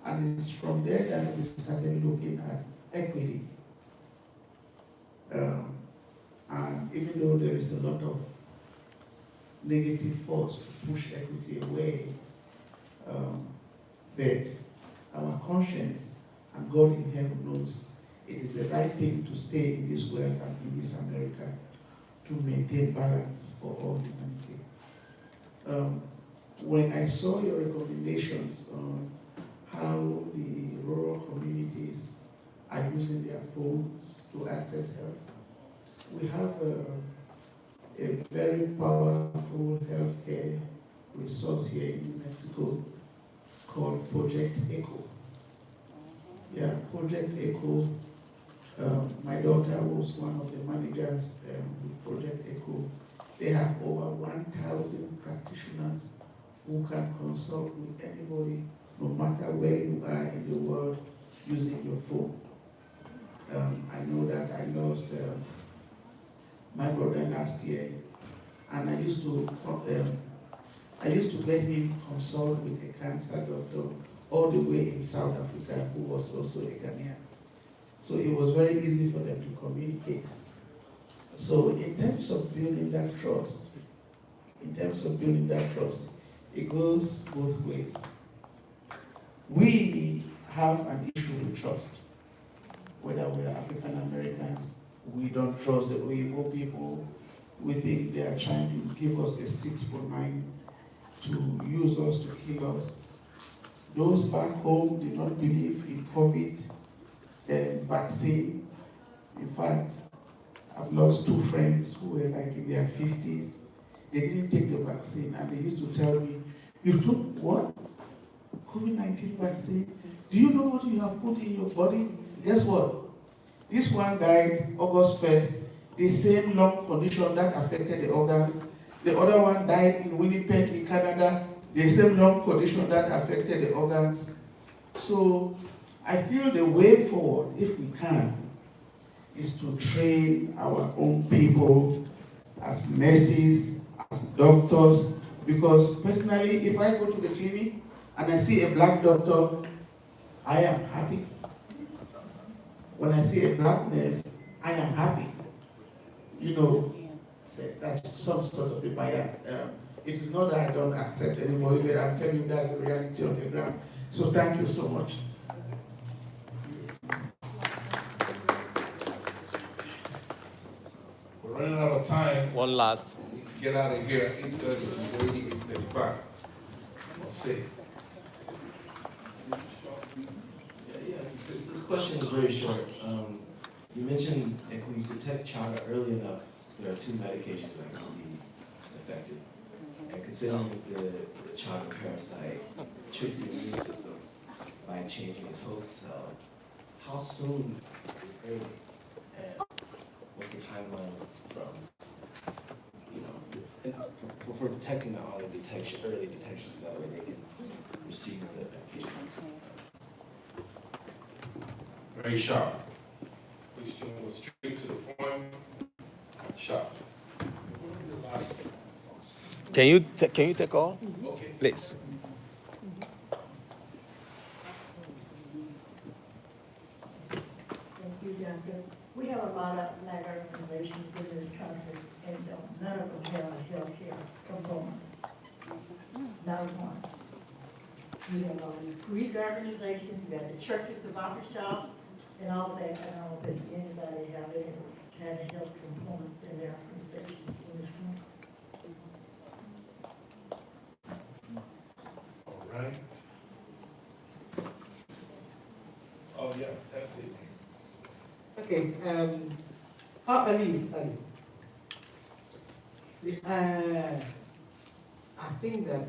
And it's from there that we started looking at equity. And even though there is a lot of negative force to push equity away, but our conscience and God in heaven knows it is the right thing to stay in this world and in this America to maintain balance for all humanity. When I saw your recommendations on how the rural communities are using their phones to access health, we have a very powerful healthcare resource here in New Mexico called Project ECHO. Yeah, Project ECHO My daughter was one of the managers with Project ECHO. They have over 1,000 practitioners who can consult with anybody, no matter where you are in the world, using your phone. I know that I lost my brother last year, and I used to get him consult with a cancer doctor all the way in South Africa, who was also a Ghanaian. So it was very easy for them to communicate. So in terms of building that trust, it goes both ways. We have an issue with trust. Whether we're African Americans, we don't trust the Oyibo people. We think they are trying to give us a stick for nine, to use us, to kill us. Those back home did not believe in COVID vaccine. In fact, I've lost two friends who were like in their 50s. They didn't take the vaccine, and they used to tell me, "You took what? COVID-19 vaccine? Do you know what you have put in your body?" Guess what? This one died August 1st, the same lung condition that affected the organs. The other one died in Winnipeg, in Canada, the same lung condition that affected the organs. So I feel the way forward, if we can, is to train our own people as nurses, as doctors, because personally, if I go to the clinic and I see a black doctor, I am happy. When I see a black nurse, I am happy. You know, that's some sort of a bias. It's not that I don't accept anybody, but I'm telling you that's the reality on the ground. So thank you so much. We're running out of time. One last. We need to get out of here at 8:30. It's already 8:35. Let's see. This question is very short. You mentioned if we detect chaga early enough, there are two medications that can be effective. And considering the chaga parasite tricks the immune system by changing its host cell, how soon is early? And what's the timeline from, for detecting the early detection so that way they can receive the medication? Very sharp. Question was straight to the point. Sharp. Last. Can you take all? Okay. Please. Thank you, Doctor. We have a lot of black organizations in this country, and none of them have a healthcare component. Not one. You have Greek organizations, you got the churches, the barber shops, and all of that, and I don't think anybody have any kind of health components in their organizations in this country. All right. Oh, yeah, definitely. Okay, how early is early? I think that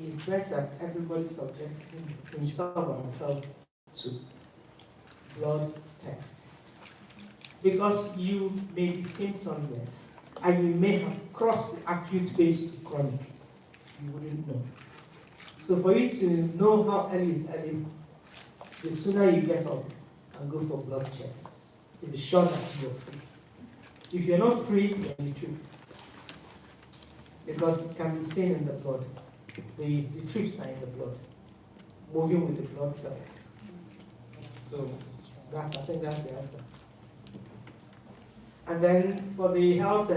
it's best that everybody subjects himself or herself to blood test. Because you may be symptomless and you may have crossed the acute phase to chronic. You wouldn't know. So for you to know how early is early, the sooner you get up and go for blood check to be sure that you're free. If you're not free, then you treat. Because it can be seen in the blood. The trips are in the blood, moving with the blood cells. So I think that's the answer. And then for the health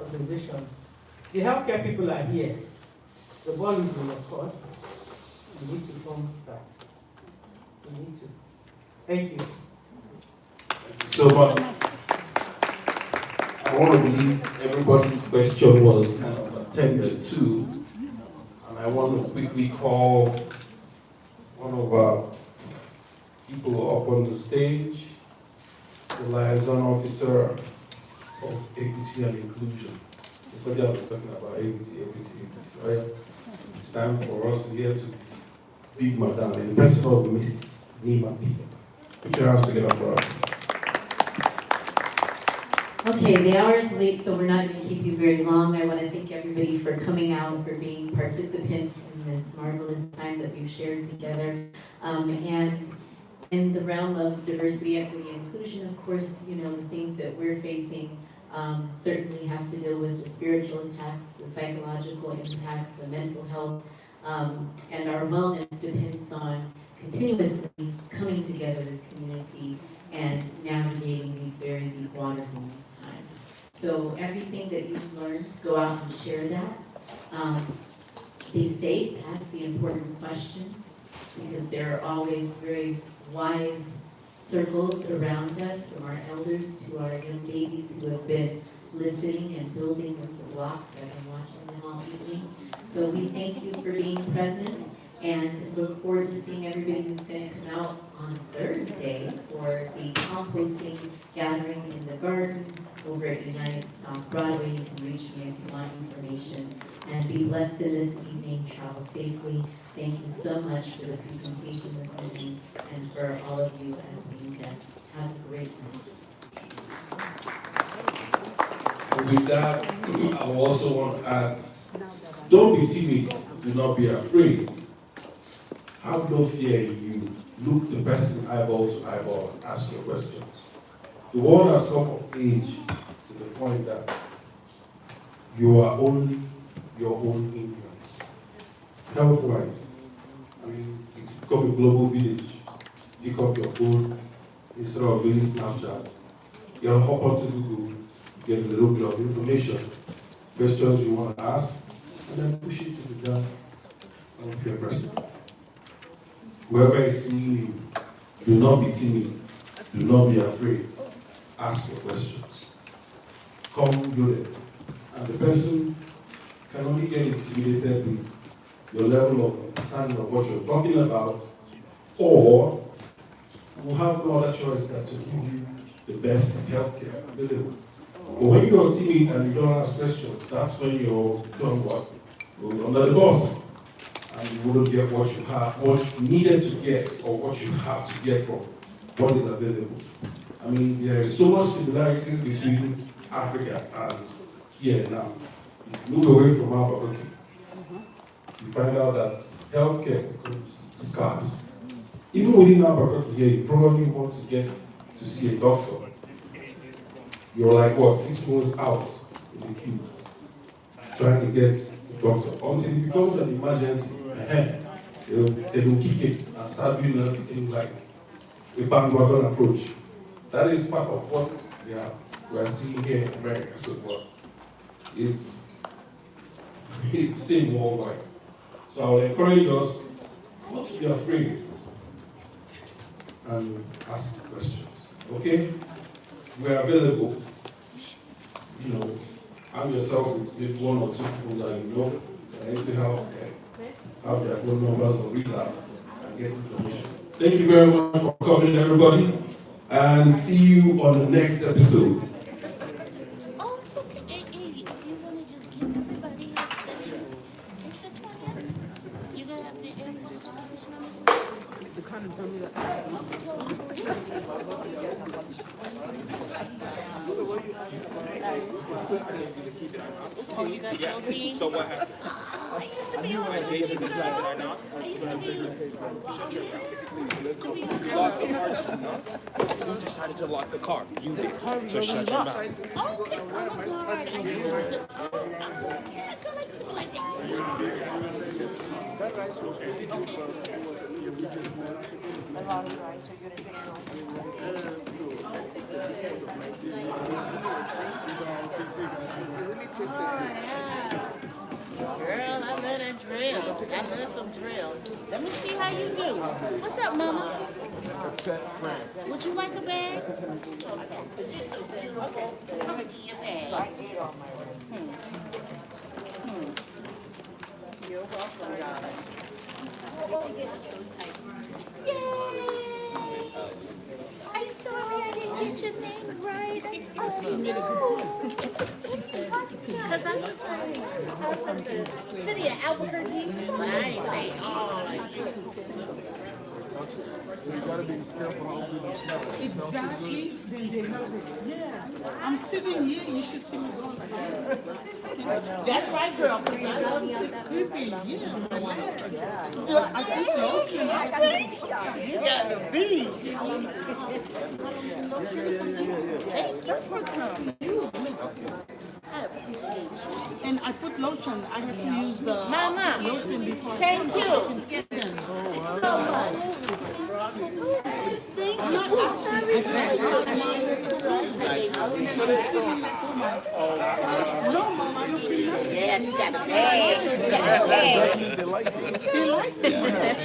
organizations, the healthcare people are here. The ball is in your court. You need to form that. You need to. Thank you. Thank you so much. I want to believe everybody's question was kind of attended to. And I want to quickly call one of our people up on the stage, the liaison officer of equity and inclusion. Everybody else is talking about equity, right? It's time for us here to be Big Madam in the person of Miss NEMA people. Put your hands together for us. Okay, the hour is late, so we're not going to keep you very long. I want to thank everybody for coming out, for being participants in this marvelous time that we've shared together. And in the realm of diversity, equity, and inclusion, of course, you know, the things that we're facing certainly have to deal with the spiritual attacks, the psychological impacts, the mental health, and our wellness depends on continuously coming together as community and navigating these very deep waters in these times. So everything that you've learned, go out and share that. Be safe, ask the important questions, because there are always very wise circles around us, from our elders to our young babies who have been listening and building with the blocks. I've been watching them all evening. So we thank you for being present and look forward to seeing everybody who's going to come out on Thursday for the composting gathering in the garden over at United South Broadway. You can reach me if you want information. And be blessed in this evening. Travel safely. Thank you so much for the presentation this evening and for all of you as being guests. Have a great night. And with that, I also want to add, don't be timid, do not be afraid. Have no fear in you. Look the person eyeball to eyeball and ask your questions. The world has come of age to the point that you are only your own influence. Health-wise, I mean, it's become a global village. Pick up your phone instead of doing Snapchat. You hop onto Google, get a little bit of information, questions you want to ask, and then push it to the ground of your person. Whoever is seeing you, do not be timid, do not be afraid. Ask your questions. Come loaded. And the person can only get intimidated with your level of understanding of what you're talking about, or will have no other choice than to give you the best healthcare available. But when you're timid and you don't ask questions, that's when you're done what? You're under the bus. And you wouldn't get what you have, what you needed to get, or what you have to get from what is available. I mean, there is so much similarities between Africa and here now. If you move away from Albuquerque, you find out that healthcare becomes scarce. Even within Albuquerque here, you probably want to get to see a doctor. You're like, what, 6 months out in the queue, trying to get a doctor. Until it becomes an emergency, they will kick it and start doing everything like a bandwagon approach. That is part of what we are seeing here in America so far. It's the same worldwide. So I would encourage us not to be afraid and ask questions. Okay? We're available. You know, have yourself with one or two people that you know that need to help have their phone numbers or read out and get information. Thank you very much for coming, everybody, and see you on the next episode. Oh, it's okay. If you want to just keep everybody it's the 20th. You're going to have the airport competition on the kind of dummy that so what you asking for? Oh, you got your team? So what happened? I used to be on the team. I used to be You locked the car, no? Who decided to lock the car? You did. So shut your mouth. okay. Oh, yeah, I could explain it. That rice was okay. We just met. A lot of rice are good at Girl, I love that drill. I love some drill. Let me see how you do. What's up, Mama? Would you like a bag? Okay. Let me see your bag. I ate all my rice. You're welcome, darling. Yay! I'm sorry I didn't get your name right. I'm sorry. Because I was like, I was from the city of Albuquerque, but I ain't saying all like you. You gotta be careful how people smell it. Exactly, then they have it. Yes. I'm sitting here, you should see me going like that. That's right, girl, because I love it's creepy. Yeah, my leg. Yeah, I put lotion. I got the bee. Hey, that's what I appreciate you. And I put lotion. I have to use the lotion before. Thank you. Yes, you got a bag. You got a bag. They like it.